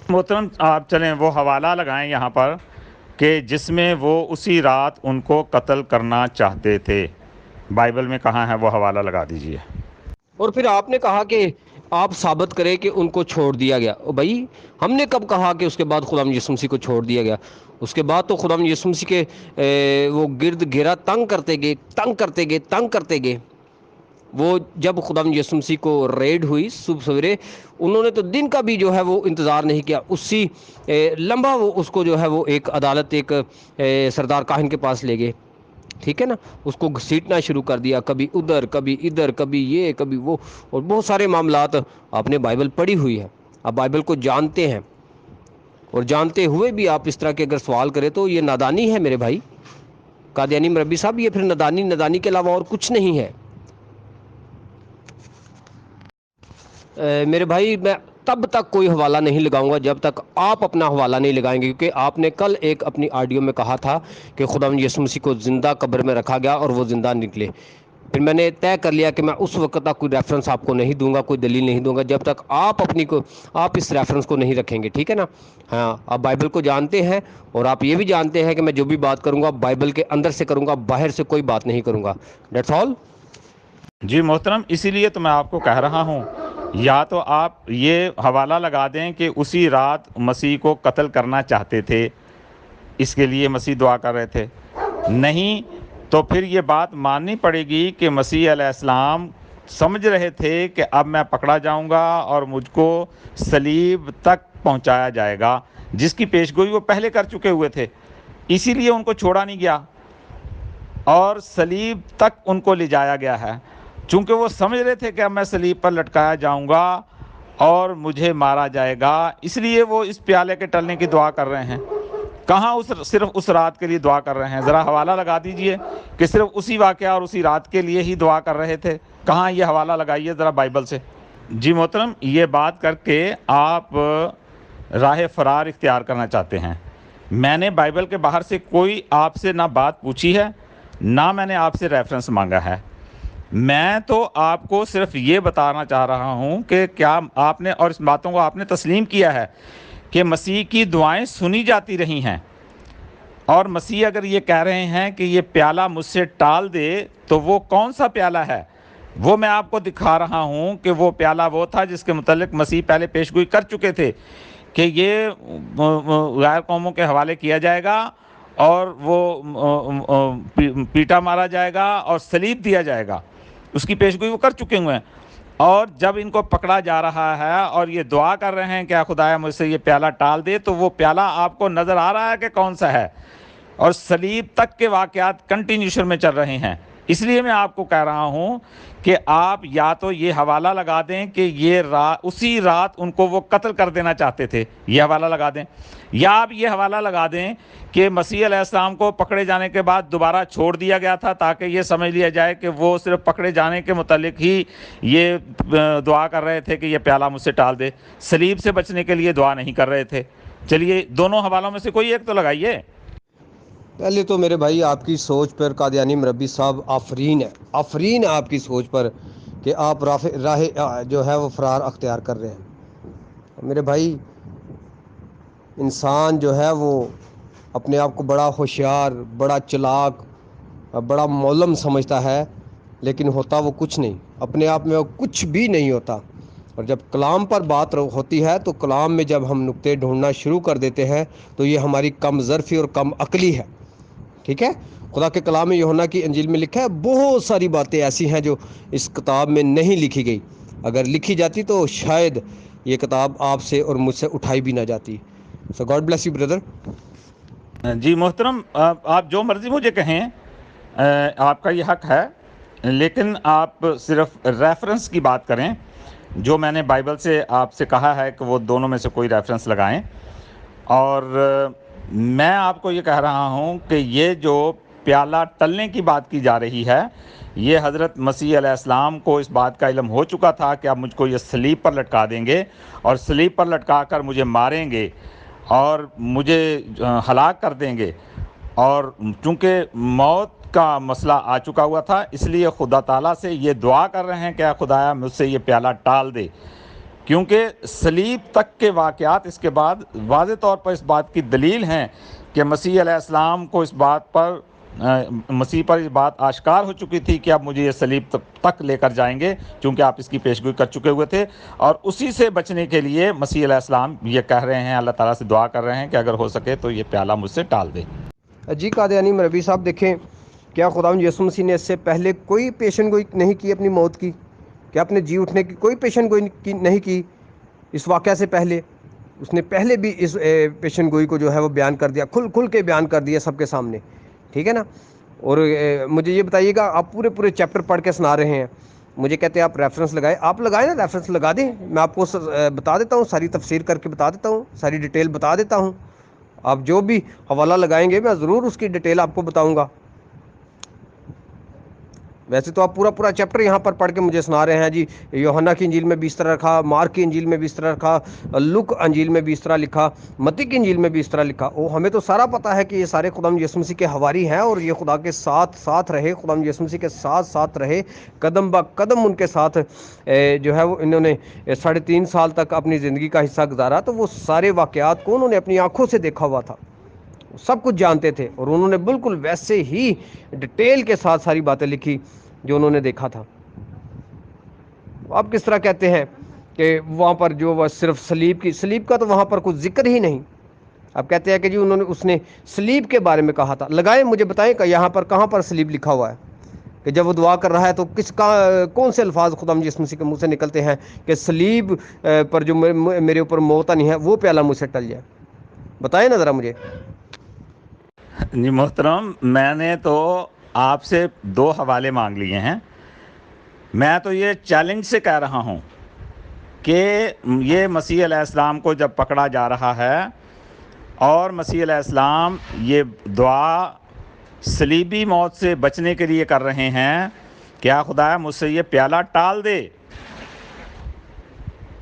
محترم آپ چلیں وہ حوالہ لگائیں یہاں پر کہ جس میں وہ اسی رات ان کو قتل کرنا چاہتے تھے، بائبل میں کہاں ہے وہ حوالہ لگا دیجئے۔ اور پھر آپ نے کہا کہ آپ ثابت کریں کہ ان کو چھوڑ دیا گیا۔ بھائی ہم نے کب کہا کہ اس کے بعد خداوند یسوع مسیح کو چھوڑ دیا گیا؟ اس کے بعد تو خداوند یسوع مسیح کے وہ گرد گھیرا تنگ کرتے گئے۔ وہ جب خداوند یسوع مسیح کو ریڈ ہوئی صبح سویرے، انہوں نے تو دن کا بھی جو ہے وہ انتظار نہیں کیا، اسی لمبا وہ اس کو جو ہے وہ ایک عدالت، ایک سردار کاہن کے پاس لے گئے، ٹھیک ہے نا، اس کو گھسیٹنا شروع کر دیا، کبھی ادھر کبھی ادھر، کبھی یہ کبھی وہ، اور بہت سارے معاملات۔ آپ نے بائبل پڑھی ہوئی ہے، آپ بائبل کو جانتے ہیں، اور جانتے ہوئے بھی آپ اس طرح کے اگر سوال کریں تو یہ نادانی ہے میرے بھائی قادیانی مربی صاحب، یہ پھر نادانی کے علاوہ اور کچھ نہیں ہے۔ میرے بھائی میں تب تک کوئی حوالہ نہیں لگاؤں گا جب تک آپ اپنا حوالہ نہیں لگائیں گے، کیونکہ آپ نے کل ایک اپنی آڈیو میں کہا تھا کہ خداوند یسوع مسیح کو زندہ قبر میں رکھا گیا اور وہ زندہ نکلے۔ پھر میں نے طے کر لیا کہ میں اس وقت تک کوئی ریفرنس آپ کو نہیں دوں گا، کوئی دلیل نہیں دوں گا جب تک آپ اس ریفرنس کو نہیں رکھیں گے، ٹھیک ہے نا۔ ہاں آپ بائبل کو جانتے ہیں، اور آپ یہ بھی جانتے ہیں کہ میں جو بھی بات کروں گا بائبل کے اندر سے کروں گا، باہر سے کوئی بات نہیں کروں گا۔ That's all. جی محترم، اسی لیے تو میں آپ کو کہہ رہا ہوں، یا تو آپ یہ حوالہ لگا دیں کہ اسی رات مسیح کو قتل کرنا چاہتے تھے، اس کے لیے مسیح دعا کر رہے تھے، نہیں تو پھر یہ بات ماننی پڑے گی کہ مسیح علیہ السلام سمجھ رہے تھے کہ اب میں پکڑا جاؤں گا اور مجھ کو صلیب تک پہنچایا جائے گا، جس کی پیشگوئی وہ پہلے کر چکے ہوئے تھے، اسی لیے ان کو چھوڑا نہیں گیا اور صلیب تک ان کو لے جایا گیا ہے، چونکہ وہ سمجھ رہے تھے کہ اب میں صلیب پر لٹکایا جاؤں گا اور مجھے مارا جائے گا، اس لیے وہ اس پیالے کے ٹلنے کی دعا کر رہے ہیں۔ کہاں صرف اس رات کے لیے دعا کر رہے ہیں؟ ذرا حوالہ لگا دیجئے کہ صرف اسی واقعہ اور اسی رات کے لیے ہی دعا کر رہے تھے، کہاں یہ حوالہ لگائیے ذرا بائبل سے۔ جی محترم، یہ بات کر کے آپ راہ فرار اختیار کرنا چاہتے ہیں۔ میں نے بائبل کے باہر سے کوئی آپ سے نہ بات پوچھی ہے، نہ میں نے آپ سے ریفرنس مانگا ہے، میں تو آپ کو صرف یہ بتانا چاہ رہا ہوں کہ کیا آپ نے، اور اس باتوں کو آپ نے تسلیم کیا ہے کہ مسیح کی دعائیں سنی جاتی رہی ہیں، اور مسیح اگر یہ کہہ رہے ہیں کہ یہ پیالہ مجھ سے ٹال دے تو وہ کون سا پیالہ ہے؟ وہ میں آپ کو دکھا رہا ہوں کہ وہ پیالہ وہ تھا جس کے متعلق مسیح پہلے پیشگوئی کر چکے تھے کہ یہ غیر قوموں کے حوالے کیا جائے گا اور وہ پیٹا مارا جائے گا اور صلیب دیا جائے گا، اس کی پیشگوئی وہ کر چکے ہوئے ہیں۔ اور جب ان کو پکڑا جا رہا ہے اور یہ دعا کر رہے ہیں کہ اے خدایا مجھ سے یہ پیالہ ٹال دے، تو وہ پیالہ آپ کو نظر آ رہا ہے کہ کون سا ہے، اور صلیب تک کے واقعات کنٹینیوشن میں چل رہے ہیں۔ اس لیے میں آپ کو کہہ رہا ہوں کہ آپ یا تو یہ حوالہ لگا دیں کہ یہ اسی رات ان کو وہ قتل کر دینا چاہتے تھے، یہ حوالہ لگا دیں، یا آپ یہ حوالہ لگا دیں کہ مسیح علیہ السلام کو پکڑے جانے کے بعد دوبارہ چھوڑ دیا گیا تھا تاکہ یہ سمجھ لیا جائے کہ وہ صرف پکڑے جانے کے متعلق ہی یہ دعا کر رہے تھے کہ یہ پیالہ مجھ سے ٹال دے، صلیب سے بچنے کے لیے دعا نہیں کر رہے تھے۔ چلیے دونوں حوالوں میں سے کوئی ایک تو لگائیے۔ پہلے تو میرے بھائی آپ کی سوچ پر قادیانی مربی صاحب آفرین ہے، آفرین ہے آپ کی سوچ پر کہ آپ راہ جو ہے وہ فرار اختیار کر رہے ہیں۔ میرے بھائی، انسان جو ہے وہ اپنے آپ کو بڑا ہوشیار، بڑا چلاک، بڑا معلم سمجھتا ہے، لیکن ہوتا وہ کچھ نہیں، اپنے آپ میں وہ کچھ بھی نہیں ہوتا۔ اور جب کلام پر بات ہوتی ہے تو کلام میں جب ہم نقطے ڈھونڈنا شروع کر دیتے ہیں تو یہ ہماری کم ظرفی اور کم عقلی ہے، ٹھیک ہے؟ خدا کے کلام میں یوحنا کی انجیل میں لکھا ہے بہت ساری باتیں ایسی ہیں جو اس کتاب میں نہیں لکھی گئی، اگر لکھی جاتی تو شاید یہ کتاب آپ سے اور مجھ سے اٹھائی بھی نہ جاتی۔ So God bless you brother. جی محترم، آپ جو مرضی مجھے کہیں، آپ کا یہ حق ہے، لیکن آپ صرف ریفرنس کی بات کریں۔ جو میں نے بائبل سے آپ سے کہا ہے کہ وہ دونوں میں سے کوئی ریفرنس لگائیں، اور میں آپ کو یہ کہہ رہا ہوں کہ یہ جو پیالہ ٹلنے کی بات کی جا رہی ہے، یہ حضرت مسیح علیہ السلام کو اس بات کا علم ہو چکا تھا کہ اب مجھ کو یہ صلیب پر لٹکا دیں گے، اور صلیب پر لٹکا کر مجھے ماریں گے اور مجھے ہلاک کر دیں گے۔ اور چونکہ موت کا مسئلہ آ چکا ہوا تھا، اس لیے خدا تعالیٰ سے یہ دعا کر رہے ہیں کہ اے خدایا مجھ سے یہ پیالہ ٹال دے، کیونکہ صلیب تک کے واقعات اس کے بعد واضح طور پر اس بات کی دلیل ہیں کہ مسیح علیہ السلام کو مسیح پر اس بات آشکار ہو چکی تھی کہ اب مجھے یہ صلیب تک لے کر جائیں گے، چونکہ آپ اس کی پیشگوئی کر چکے ہوئے تھے۔ اور اسی سے بچنے کے لیے مسیح علیہ السلام یہ کہہ رہے ہیں، اللہ تعالیٰ سے دعا کر رہے ہیں کہ اگر ہو سکے تو یہ پیالہ مجھ سے ٹال دے۔ جی قادیانی مربی صاحب، دیکھیں، کیا خداوند یسوع مسیح نے اس سے پہلے کوئی پیشن گوئی نہیں کی اپنی موت کی؟ کیا اپنے جی اٹھنے کی کوئی پیشن گوئی نہیں کی اس واقعہ سے پہلے؟ اس نے پہلے بھی اس پیشن گوئی کو جو ہے وہ بیان کر دیا، کھل کے بیان کر دیا سب کے سامنے، ٹھیک ہے نا؟ اور مجھے یہ بتائیے گا، آپ پورے چیپٹر پڑھ کے سنا رہے ہیں، مجھے کہتے ہیں آپ ریفرنس لگائیں، آپ لگائیں نا، ریفرنس لگا دیں، میں آپ کو بتا دیتا ہوں، ساری تفسیر کر کے بتا دیتا ہوں، ساری ڈیٹیل بتا دیتا ہوں۔ آپ جو بھی حوالہ لگائیں گے میں ضرور اس کی ڈیٹیل آپ کو بتاؤں گا۔ ویسے تو آپ پورا چیپٹر یہاں پر پڑھ کے مجھے سنا رہے ہیں جی، یوحنا کی انجیل میں بھی اس طرح رکھا، مارک کی انجیل میں بھی اس طرح رکھا، لوک انجیل میں بھی اس طرح لکھا، متی کی انجیل میں بھی اس طرح لکھا۔ ہمیں تو سارا پتہ ہے کہ یہ سارے خداوند یسوع مسیح کے حواری ہیں، اور یہ خدا کے ساتھ رہے، خداوند یسوع مسیح کے ساتھ رہے، قدم با قدم ان کے ساتھ جو ہے وہ انہوں نے 3.5 سال تک اپنی زندگی کا حصہ گزارا، تو وہ سارے واقعات کو انہوں نے اپنی آنکھوں سے دیکھا ہوا تھا، سب کچھ جانتے تھے، اور انہوں نے بالکل ویسے ہی ڈیٹیل کے ساتھ ساری باتیں لکھی جو انہوں نے دیکھا تھا۔ آپ کس طرح کہتے ہیں کہ وہاں پر جو وہ صرف صلیب کا تو وہاں پر کوئی ذکر ہی نہیں؟ آپ کہتے ہیں کہ جی اس نے صلیب کے بارے میں کہا تھا۔ لگائیں، مجھے بتائیں کہ یہاں پر کہاں پر صلیب لکھا ہوا ہے؟ کہ جب وہ دعا کر رہا ہے تو کون سے الفاظ خدا یسوع مسیح کے منہ سے نکلتے ہیں کہ صلیب پر جو میرے اوپر موت آنی ہے وہ پیالہ مجھ سے ٹل جائے؟ بتائیں نا ذرا مجھے۔ جی محترم، میں نے تو آپ سے 2 حوالے مانگ لیے ہیں۔ میں تو یہ چیلنج سے کہہ رہا ہوں کہ یہ مسیح علیہ السلام کو جب پکڑا جا رہا ہے اور مسیح علیہ السلام یہ دعا صلیبی موت سے بچنے کے لیے کر رہے ہیں، کیا خدایا مجھ سے یہ پیالہ ٹال دے،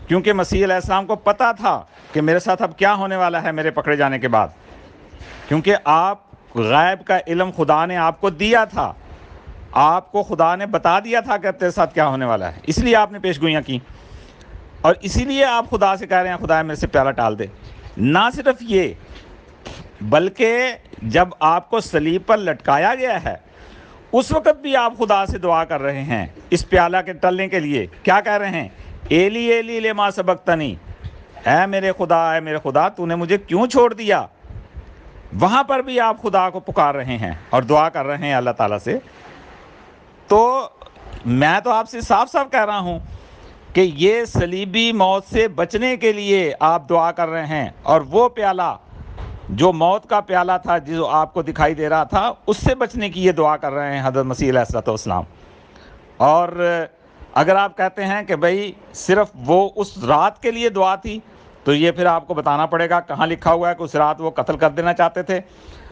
کیونکہ مسیح علیہ السلام کو پتہ تھا کہ میرے ساتھ اب کیا ہونے والا ہے میرے پکڑے جانے کے بعد، کیونکہ آپ غیب کا علم خدا نے آپ کو دیا تھا، آپ کو خدا نے بتا دیا تھا کہ تیرے ساتھ کیا ہونے والا ہے، اس لیے آپ نے پیش گوئیاں کی، اور اسی لیے آپ خدا سے کہہ رہے ہیں خدا میرے سے پیالہ ٹال دے۔ نہ صرف یہ، بلکہ جب آپ کو صلیب پر لٹکایا گیا ہے اس وقت بھی آپ خدا سے دعا کر رہے ہیں اس پیالہ کے ٹلنے کے لیے۔ کیا کہہ رہے ہیں؟ ایلی ایلی لما سبقتنی، اے میرے خدا تو نے مجھے کیوں چھوڑ دیا؟ وہاں پر بھی آپ خدا کو پکار رہے ہیں اور دعا کر رہے ہیں اللہ تعالیٰ سے۔ تو میں تو آپ سے صاف کہہ رہا ہوں کہ یہ صلیبی موت سے بچنے کے لیے آپ دعا کر رہے ہیں، اور وہ پیالہ جو موت کا پیالہ تھا جو آپ کو دکھائی دے رہا تھا اس سے بچنے کی یہ دعا کر رہے ہیں حضرت مسیح علیہ السلام۔ اور اگر آپ کہتے ہیں کہ بھئی صرف وہ اس رات کے لیے دعا تھی، تو یہ پھر آپ کو بتانا پڑے گا کہاں لکھا ہوا ہے کہ اس رات وہ قتل کر دینا چاہتے تھے،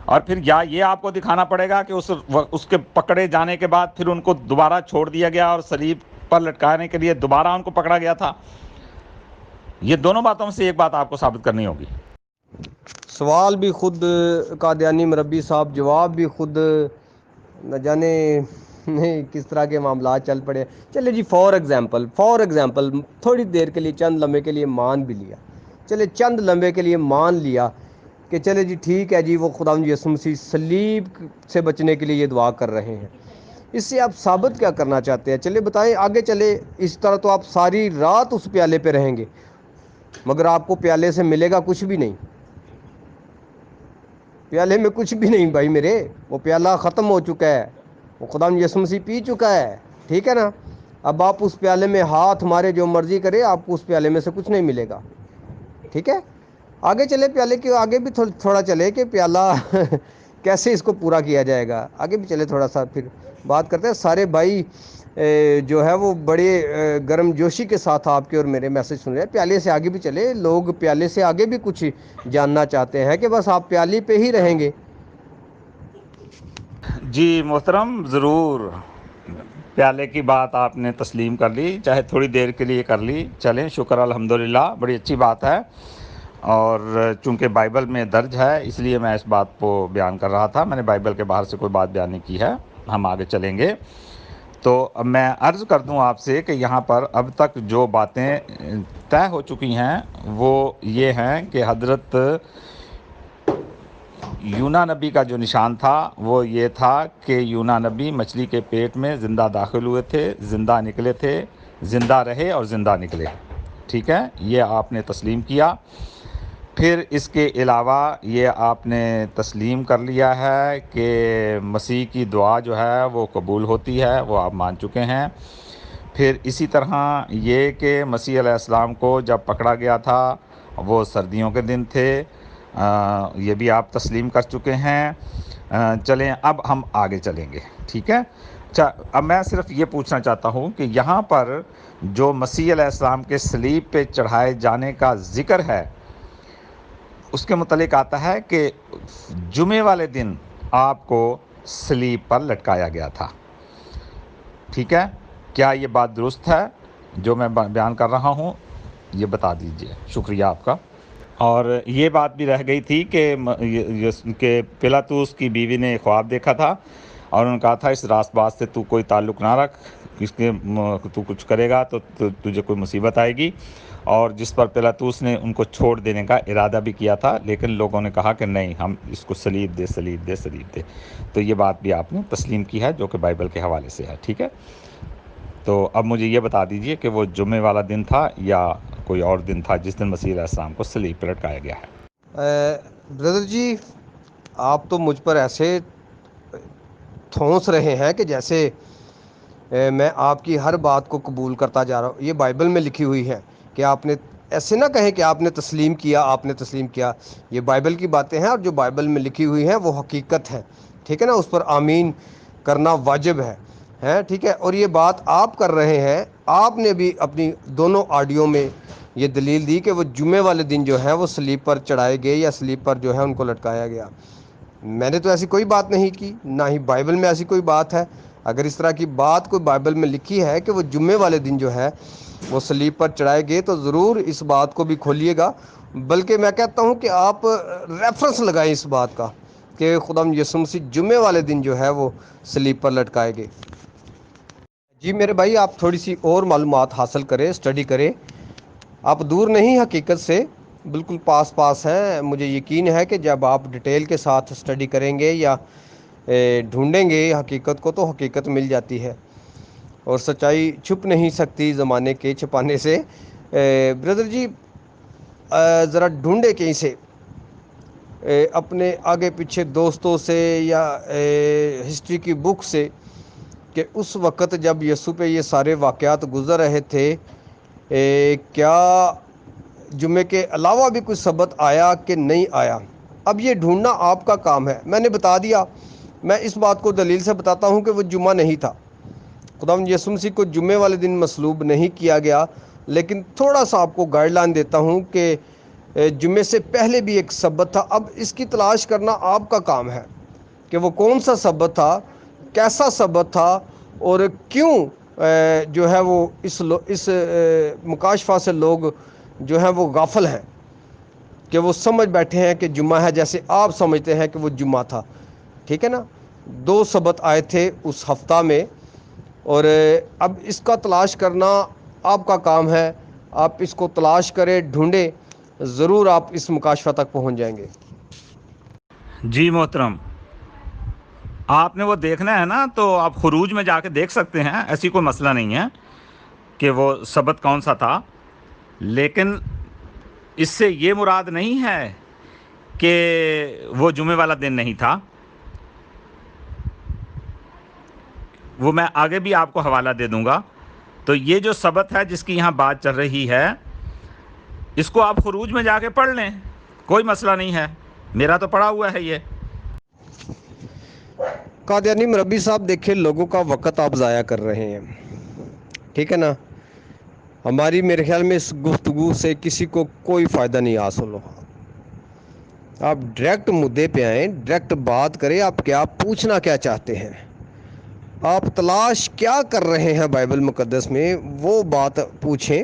اور پھر یا یہ آپ کو دکھانا پڑے گا کہ اس کے پکڑے جانے کے بعد پھر ان کو دوبارہ چھوڑ دیا گیا اور صلیب پر لٹکانے کے لیے دوبارہ ان کو پکڑا گیا تھا۔ یہ دونوں باتوں سے ایک بات آپ کو ثابت کرنی ہوگی۔ سوال بھی خود قادیانی مربی صاحب، جواب بھی خود، نہ جانے نہیں کس طرح کے معاملات چل پڑے. چلے جی فار ایگزامپل تھوڑی دیر کے لیے چند لمحے کے لیے مان بھی لیا, چلے چند لمحے کے لیے مان لیا کہ چلے جی ٹھیک ہے جی وہ خداوند یسوع مسیح صلیب سے بچنے کے لیے یہ دعا کر رہے ہیں. اس سے آپ ثابت کیا کرنا چاہتے ہیں؟ چلے بتائیں آگے چلے. اس طرح تو آپ ساری رات اس پیالے پہ رہیں گے مگر آپ کو پیالے سے ملے گا کچھ بھی نہیں. پیالے میں کچھ بھی نہیں بھائی میرے, وہ پیالہ ختم ہو چکا ہے, وہ خداوند یسوع مسیح پی چکا ہے, ٹھیک ہے نا. اب آپ اس پیالے میں ہاتھ مارے جو مرضی کرے, آپ کو اس پیالے میں سے کچھ نہیں ملے گا, ٹھیک ہے. آگے چلے پیالے کے آگے بھی تھوڑا چلے کہ پیالہ کیسے اس کو پورا کیا جائے گا. آگے بھی چلے تھوڑا سا پھر بات کرتے ہیں. سارے بھائی جو ہے وہ بڑے گرم جوشی کے ساتھ آپ کے اور میرے میسج سن رہے ہیں. پیالے سے آگے بھی چلے, لوگ پیالے سے آگے بھی کچھ جاننا چاہتے ہیں کہ بس آپ پیالی پہ ہی رہیں گے. جی محترم, ضرور پیالے کی بات آپ نے تسلیم کر لی, چاہے تھوڑی دیر کے لیے کر لی. چلیں شکر الحمدللہ, بڑی اچھی بات ہے. اور چونکہ بائبل میں درج ہے اس لیے میں اس بات کو بیان کر رہا تھا. میں نے بائبل کے باہر سے کوئی بات بیان نہیں کی ہے. ہم آگے چلیں گے. تو اب میں عرض کر دوں آپ سے کہ یہاں پر اب تک جو باتیں طے ہو چکی ہیں وہ یہ ہیں کہ حضرت یونا نبی کا جو نشان تھا وہ یہ تھا کہ یونا نبی مچھلی کے پیٹ میں زندہ داخل ہوئے تھے, زندہ نکلے تھے, زندہ رہے اور زندہ نکلے. ٹھیک ہے, یہ آپ نے تسلیم کیا. پھر اس کے علاوہ یہ آپ نے تسلیم کر لیا ہے کہ مسیح کی دعا جو ہے وہ قبول ہوتی ہے, وہ آپ مان چکے ہیں. پھر اسی طرح یہ کہ مسیح علیہ السلام کو جب پکڑا گیا تھا وہ سردیوں کے دن تھے, یہ بھی آپ تسلیم کر چکے ہیں. چلیں اب ہم آگے چلیں گے, ٹھیک ہے. اچھا, اب میں صرف یہ پوچھنا چاہتا ہوں کہ یہاں پر جو مسیح علیہ السلام کے صلیب پہ چڑھائے جانے کا ذکر ہے اس کے متعلق آتا ہے کہ جمعے والے دن آپ کو صلیب پر لٹکایا گیا تھا. ٹھیک ہے, کیا یہ بات درست ہے جو میں بیان کر رہا ہوں؟ یہ بتا دیجئے. شکریہ آپ کا. اور یہ بات بھی رہ گئی تھی کہ پلاطوس کی بیوی نے ایک خواب دیکھا تھا اور انہوں نے کہا تھا اس راست باز سے تو کوئی تعلق نہ رکھ, اس کے تو کچھ کرے گا تو تجھے کوئی مصیبت آئے گی. اور جس پر پلاطوس نے ان کو چھوڑ دینے کا ارادہ بھی کیا تھا, لیکن لوگوں نے کہا کہ نہیں, ہم اس کو صلیب دے, صلیب دے, صلیب دے. تو یہ بات بھی آپ نے تسلیم کی ہے جو کہ بائبل کے حوالے سے ہے. ٹھیک ہے, تو اب مجھے یہ بتا دیجئے کہ وہ جمعے والا دن تھا یا کوئی اور دن تھا جس دن مسیح علیہ السلام کو صلیب پر لٹکایا گیا ہے. بردر جی آپ تو مجھ پر ایسے ٹھونس رہے ہیں کہ جیسے میں آپ کی ہر بات کو قبول کرتا جا رہا ہوں. یہ بائبل میں لکھی ہوئی ہے کہ آپ نے ایسے نہ کہیں کہ آپ نے تسلیم کیا, آپ نے تسلیم کیا. یہ بائبل کی باتیں ہیں اور جو بائبل میں لکھی ہوئی ہیں وہ حقیقت ہے, ٹھیک ہے نا. اس پر آمین کرنا واجب ہے, ٹھیک ہے. اور یہ بات آپ کر رہے ہیں, آپ نے بھی اپنی دونوں آڈیو میں یہ دلیل دی کہ وہ جمعے والے دن جو ہے وہ صلیب پر چڑھائے گئے یا صلیب پر جو ہے ان کو لٹکایا گیا. میں نے تو ایسی کوئی بات نہیں کی, نہ ہی بائبل میں ایسی کوئی بات ہے. اگر اس طرح کی بات کوئی بائبل میں لکھی ہے کہ وہ جمعے والے دن جو ہے وہ صلیب پر چڑھائے گئے تو ضرور اس بات کو بھی کھولیے گا. بلکہ میں کہتا ہوں کہ آپ ریفرنس لگائیں اس بات کا کہ خداوند یسوع مسیح جمعے والے دن جو ہے وہ صلیب پر لٹکائے گئے. جی میرے بھائی آپ تھوڑی سی اور معلومات حاصل کریں, اسٹڈی کریں. آپ دور نہیں حقیقت سے, بالکل پاس ہیں. مجھے یقین ہے کہ جب آپ ڈیٹیل کے ساتھ اسٹڈی کریں گے یا ڈھونڈیں گے حقیقت کو تو حقیقت مل جاتی ہے, اور سچائی چھپ نہیں سکتی زمانے کے چھپانے سے. بردر جی ذرا ڈھونڈے کہیں سے اپنے آگے پیچھے دوستوں سے یا ہسٹری کی بک سے کہ اس وقت جب یسوع پہ یہ سارے واقعات گزر رہے تھے کیا جمعے کے علاوہ بھی کوئی سبت آیا کہ نہیں آیا. اب یہ ڈھونڈنا آپ کا کام ہے. میں نے بتا دیا, میں اس بات کو دلیل سے بتاتا ہوں کہ وہ جمعہ نہیں تھا. خداوند یسوع مسیح کو جمعے والے دن مصلوب نہیں کیا گیا, لیکن تھوڑا سا آپ کو گائیڈ لائن دیتا ہوں کہ جمعے سے پہلے بھی ایک سبت تھا. اب اس کی تلاش کرنا آپ کا کام ہے کہ وہ کون سا سبت تھا, کیسا سبت تھا, اور کیوں جو ہے وہ اس مکاشفہ سے لوگ جو ہیں وہ غافل ہیں کہ وہ سمجھ بیٹھے ہیں کہ جمعہ ہے جیسے آپ سمجھتے ہیں کہ وہ جمعہ تھا. ٹھیک ہے نا. 2 سبت آئے تھے اس ہفتہ میں, اور اب اس کا تلاش کرنا آپ کا کام ہے. آپ اس کو تلاش کریں, ڈھونڈیں, ضرور آپ اس مکاشفہ تک پہنچ جائیں گے. جی محترم, آپ نے وہ دیکھنا ہے نا تو آپ خروج میں جا کے دیکھ سکتے ہیں, ایسی کوئی مسئلہ نہیں ہے کہ وہ سبت کون سا تھا. لیکن اس سے یہ مراد نہیں ہے کہ وہ جمعے والا دن نہیں تھا. وہ میں آگے بھی آپ کو حوالہ دے دوں گا. تو یہ جو سبت ہے جس کی یہاں بات چل رہی ہے, اس کو آپ خروج میں جا کے پڑھ لیں, کوئی مسئلہ نہیں ہے, میرا تو پڑھا ہوا ہے یہ. قادیانی مربی صاحب دیکھیں, لوگوں کا وقت آپ ضائع کر رہے ہیں, ٹھیک ہے نا. ہماری میرے خیال میں اس گفتگو سے کسی کو کوئی فائدہ نہیں حاصل ہو. آپ ڈائریکٹ مدعے پہ آئیں, ڈائریکٹ بات کریں. آپ کیا پوچھنا کیا چاہتے ہیں, آپ تلاش کیا کر رہے ہیں بائبل مقدس میں, وہ بات پوچھیں.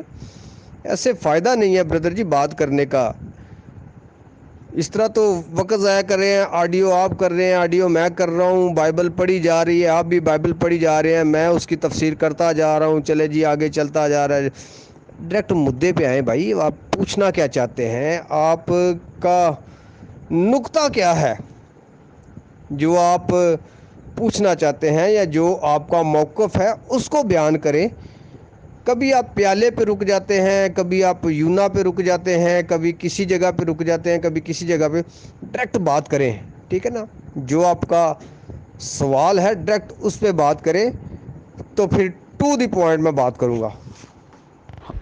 ایسے فائدہ نہیں ہے بردر جی بات کرنے کا. اس طرح تو وقت ضائع کر رہے ہیں. آڈیو آپ کر رہے ہیں, آڈیو میں کر رہا ہوں, بائبل پڑھی جا رہی ہے, آپ بھی بائبل پڑھی جا رہے ہیں, میں اس کی تفسیر کرتا جا رہا ہوں, چلے جی آگے چلتا جا رہا ہے. ڈائریکٹ مدعے پہ آئیں بھائی. آپ پوچھنا کیا چاہتے ہیں, آپ کا نقطہ کیا ہے جو آپ پوچھنا چاہتے ہیں, یا جو آپ کا موقف ہے اس کو بیان کریں. کبھی آپ پیالے پہ رک جاتے ہیں, کبھی آپ یونا پہ رک جاتے ہیں, کبھی کسی جگہ پہ رک جاتے ہیں, کبھی کسی جگہ پہ. ڈائریکٹ بات کریں, ٹھیک ہے نا. جو آپ کا سوال ہے ڈائریکٹ اس پہ بات کریں, تو پھر ٹو دی پوائنٹ میں بات کروں گا.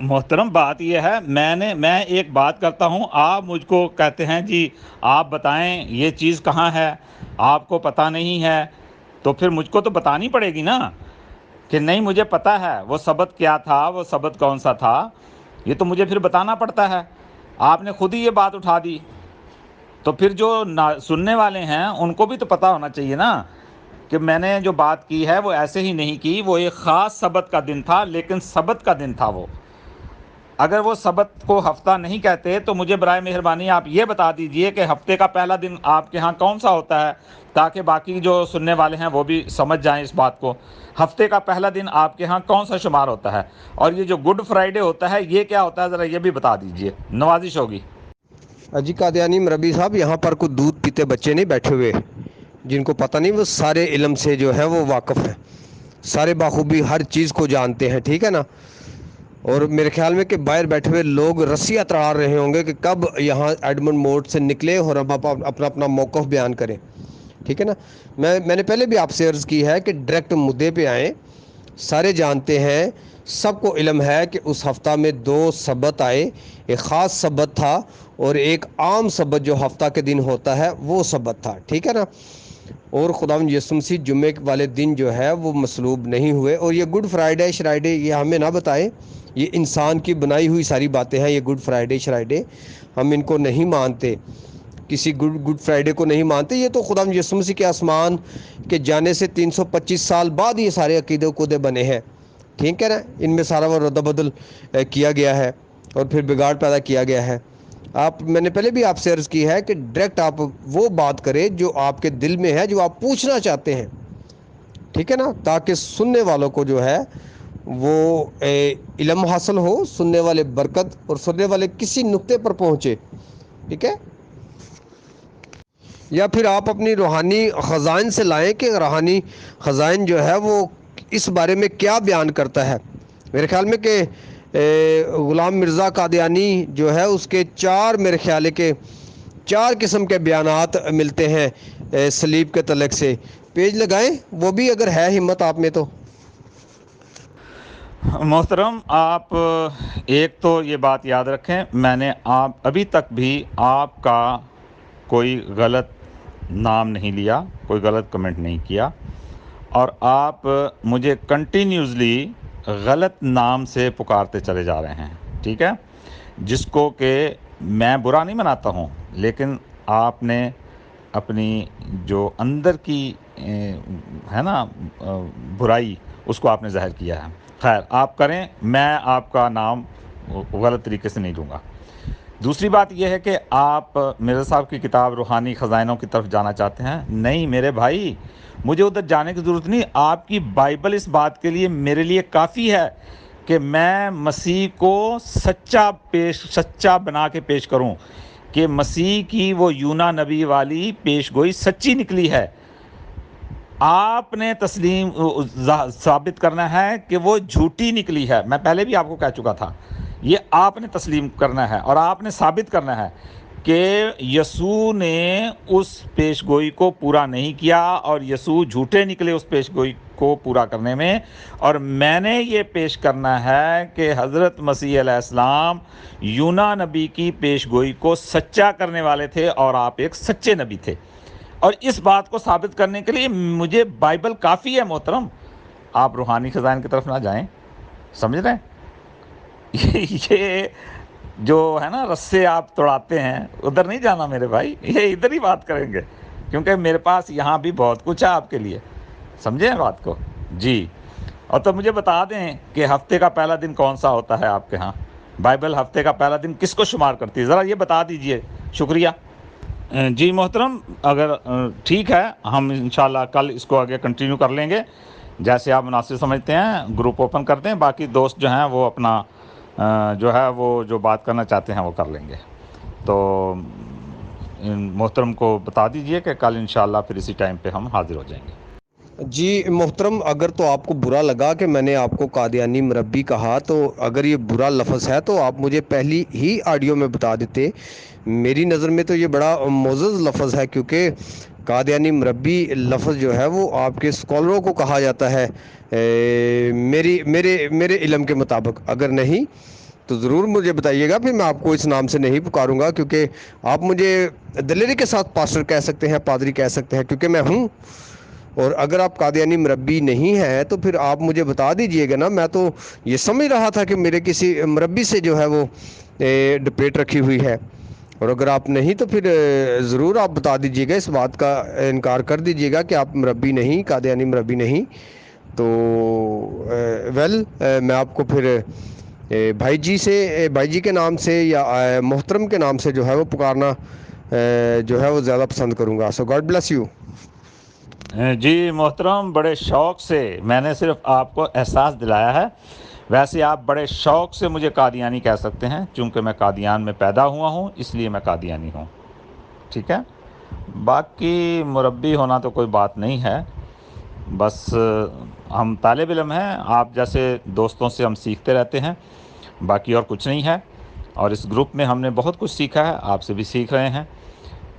محترم بات یہ ہے, میں ایک بات کرتا ہوں, آپ مجھ کو کہتے ہیں جی آپ بتائیں یہ چیز کہاں ہے, آپ کو پتہ نہیں ہے, تو پھر مجھ کو تو بتانی پڑے گی نا کہ نہیں مجھے پتہ ہے وہ سبت کیا تھا, وہ سبت کون سا تھا. یہ تو مجھے پھر بتانا پڑتا ہے. آپ نے خود ہی یہ بات اٹھا دی, تو پھر جو سننے والے ہیں ان کو بھی تو پتہ ہونا چاہیے نا کہ میں نے جو بات کی ہے وہ ایسے ہی نہیں کی, وہ ایک خاص سبت کا دن تھا, لیکن سبت کا دن تھا وہ. اگر وہ سبت کو ہفتہ نہیں کہتے تو مجھے برائے مہربانی آپ یہ بتا دیجئے کہ ہفتے کا پہلا دن آپ کے ہاں کون سا ہوتا ہے, تاکہ باقی جو سننے والے ہیں وہ بھی سمجھ جائیں اس بات کو. ہفتے کا پہلا دن آپ کے ہاں کون سا شمار ہوتا ہے, اور یہ جو گڈ فرائیڈے ہوتا ہے یہ کیا ہوتا ہے, ذرا یہ بھی بتا دیجئے, نوازش ہوگی. اجی قادیانی مربی صاحب, یہاں پر کوئی دودھ پیتے بچے نہیں بیٹھے ہوئے جن کو پتہ نہیں, وہ سارے علم سے جو ہے وہ واقف ہیں, سارے بخوبی ہر چیز کو جانتے ہیں, ٹھیک ہے نا. اور میرے خیال میں کہ باہر بیٹھے ہوئے لوگ رسیاں تڑا رہے ہوں گے کہ کب یہاں ایڈمنڈ موڈ سے نکلے اور ہم اپنا موقف بیان کریں, ٹھیک ہے نا. میں نے پہلے بھی آپ سے عرض کی ہے کہ ڈائریکٹ مدعے پہ آئیں. سارے جانتے ہیں, سب کو علم ہے کہ اس ہفتہ میں 2 سبت آئے, ایک خاص سبت تھا اور ایک عام سبت جو ہفتہ کے دن ہوتا ہے وہ سبت تھا, ٹھیک ہے نا. اور خداوند یسوع مسیح جمعے والے دن جو ہے وہ مصلوب نہیں ہوئے. اور یہ گڈ فرائیڈے شرائیڈے یہ ہمیں نہ بتائیں, یہ انسان کی بنائی ہوئی ساری باتیں ہیں. یہ گڈ فرائیڈے شرائیڈے ہم ان کو نہیں مانتے, کسی گڈ فرائیڈے کو نہیں مانتے. یہ تو خداوند یسوع مسیح کے آسمان کے جانے سے 325 سال بعد یہ سارے عقیدے عقودے بنے ہیں, ٹھیک ہے نا. ان میں سارا وہ رد و بدل کیا گیا ہے اور پھر بگاڑ پیدا کیا گیا ہے. میں نے پہلے بھی آپ سے عرض کی ہے کہ ڈائریکٹ آپ وہ بات کریں جو آپ کے دل میں ہے, جو آپ پوچھنا چاہتے ہیں, ٹھیک ہے نا, تاکہ سننے والوں کو جو ہے وہ علم حاصل ہو, سننے والے برکت اور سننے والے کسی نقطے پر پہنچے, ٹھیک ہے. یا پھر آپ اپنی روحانی خزائن سے لائیں کہ روحانی خزائن جو ہے وہ اس بارے میں کیا بیان کرتا ہے. میرے خیال میں کہ غلام مرزا قادیانی جو ہے اس کے 4 میرے خیال ہے کہ 4 قسم کے بیانات ملتے ہیں صلیب کے تعلق سے. پیج لگائیں وہ بھی اگر ہے ہمت آپ میں تو. محترم آپ ایک تو یہ بات یاد رکھیں, میں نے آپ ابھی تک بھی آپ کا کوئی غلط نام نہیں لیا, کوئی غلط کمنٹ نہیں کیا, اور آپ مجھے کنٹینیوسلی غلط نام سے پکارتے چلے جا رہے ہیں, ٹھیک ہے, جس کو کہ میں برا نہیں مناتا ہوں, لیکن آپ نے اپنی جو اندر کی ہے نا برائی اس کو آپ نے ظاہر کیا ہے. خیر آپ کریں, میں آپ کا نام غلط طریقے سے نہیں لوں گا. دوسری بات یہ ہے کہ آپ مرزا صاحب کی کتاب روحانی خزائنوں کی طرف جانا چاہتے ہیں. نہیں میرے بھائی، مجھے ادھر جانے کی ضرورت نہیں. آپ کی بائبل اس بات کے لیے میرے لیے کافی ہے کہ میں مسیح کو سچا بنا کے پیش کروں کہ مسیح کی وہ یونا نبی والی پیش گوئی سچی نکلی ہے. آپ نے ثابت کرنا ہے کہ وہ جھوٹی نکلی ہے. میں پہلے بھی آپ کو کہہ چکا تھا. یہ آپ نے تسلیم کرنا ہے اور آپ نے ثابت کرنا ہے کہ یسوع نے اس پیش گوئی کو پورا نہیں کیا اور یسوع جھوٹے نکلے اس پیش گوئی کو پورا کرنے میں. اور میں نے یہ پیش کرنا ہے کہ حضرت مسیح علیہ السلام یونا نبی کی پیش گوئی کو سچا کرنے والے تھے اور آپ ایک سچے نبی تھے. اور اس بات کو ثابت کرنے کے لیے مجھے بائبل کافی ہے محترم. آپ روحانی خزائن کی طرف نہ جائیں، سمجھ رہے ہیں؟ یہ جو ہے نا رسے آپ توڑاتے ہیں، ادھر نہیں جانا میرے بھائی. یہ ادھر ہی بات کریں گے کیونکہ میرے پاس یہاں بھی بہت کچھ ہے آپ کے لیے. سمجھیں بات کو؟ جی. اور تو مجھے بتا دیں کہ ہفتے کا پہلا دن کون سا ہوتا ہے آپ کے ہاں؟ بائبل ہفتے کا پہلا دن کس کو شمار کرتی ہے؟ ذرا یہ بتا دیجئے. شکریہ. جی محترم، اگر ٹھیک ہے ہم انشاءاللہ کل اس کو آگے کنٹینیو کر لیں گے جیسے آپ مناسب سمجھتے ہیں. گروپ اوپن کرتے ہیں، باقی دوست جو ہیں وہ اپنا جو ہے وہ جو بات کرنا چاہتے ہیں وہ کر لیں گے. تو محترم کو بتا دیجئے کہ کل انشاءاللہ پھر اسی ٹائم پہ ہم حاضر ہو جائیں گے. جی محترم، اگر تو آپ کو برا لگا کہ میں نے آپ کو قادیانی مربی کہا، تو اگر یہ برا لفظ ہے تو آپ مجھے پہلی ہی آڈیو میں بتا دیتے. میری نظر میں تو یہ بڑا معزز لفظ ہے، کیونکہ قادیانی مربی لفظ جو ہے وہ آپ کے اسکالروں کو کہا جاتا ہے میرے علم کے مطابق. اگر نہیں تو ضرور مجھے بتائیے گا، پھر میں آپ کو اس نام سے نہیں پکاروں گا، کیونکہ آپ مجھے دلیری کے ساتھ پاسٹر کہہ سکتے ہیں، پادری کہہ سکتے ہیں، کیونکہ میں ہوں. اور اگر آپ قادیانی مربی نہیں ہیں تو پھر آپ مجھے بتا دیجئے گا نا. میں تو یہ سمجھ رہا تھا کہ میرے کسی مربی سے جو ہے وہ ڈپیٹ رکھی ہوئی ہے. اور اگر آپ نہیں تو پھر ضرور آپ بتا دیجئے گا، اس بات کا انکار کر دیجئے گا کہ آپ مربی نہیں، قادیانی مربی نہیں. تو میں آپ کو پھر بھائی جی کے نام سے یا محترم کے نام سے جو ہے وہ پکارنا جو ہے وہ زیادہ پسند کروں گا. So God bless you. جی محترم، بڑے شوق سے میں نے صرف آپ کو احساس دلایا ہے. ویسے آپ بڑے شوق سے مجھے قادیانی کہہ سکتے ہیں، چونکہ میں قادیان میں پیدا ہوا ہوں اس لیے میں قادیانی ہوں. ٹھیک ہے؟ باقی مربی ہونا تو کوئی بات نہیں ہے. بس ہم طالب علم ہیں، آپ جیسے دوستوں سے ہم سیکھتے رہتے ہیں، باقی اور کچھ نہیں ہے. اور اس گروپ میں ہم نے بہت کچھ سیکھا ہے، آپ سے بھی سیکھ رہے ہیں.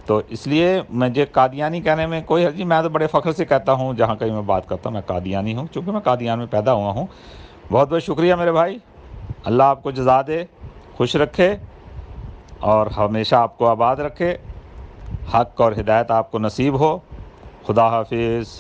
تو اس لیے مجھے قادیانی کہنے میں کوئی حرج نہیں. میں تو بڑے فخر سے کہتا ہوں جہاں کہیں میں بات کرتا ہوں میں قادیانی ہوں، چونکہ میں قادیان میں پیدا ہوا ہوں. بہت بہت شکریہ میرے بھائی. اللہ آپ کو جزا دے، خوش رکھے اور ہمیشہ آپ کو آباد رکھے. حق اور ہدایت آپ کو نصیب ہو. خدا حافظ.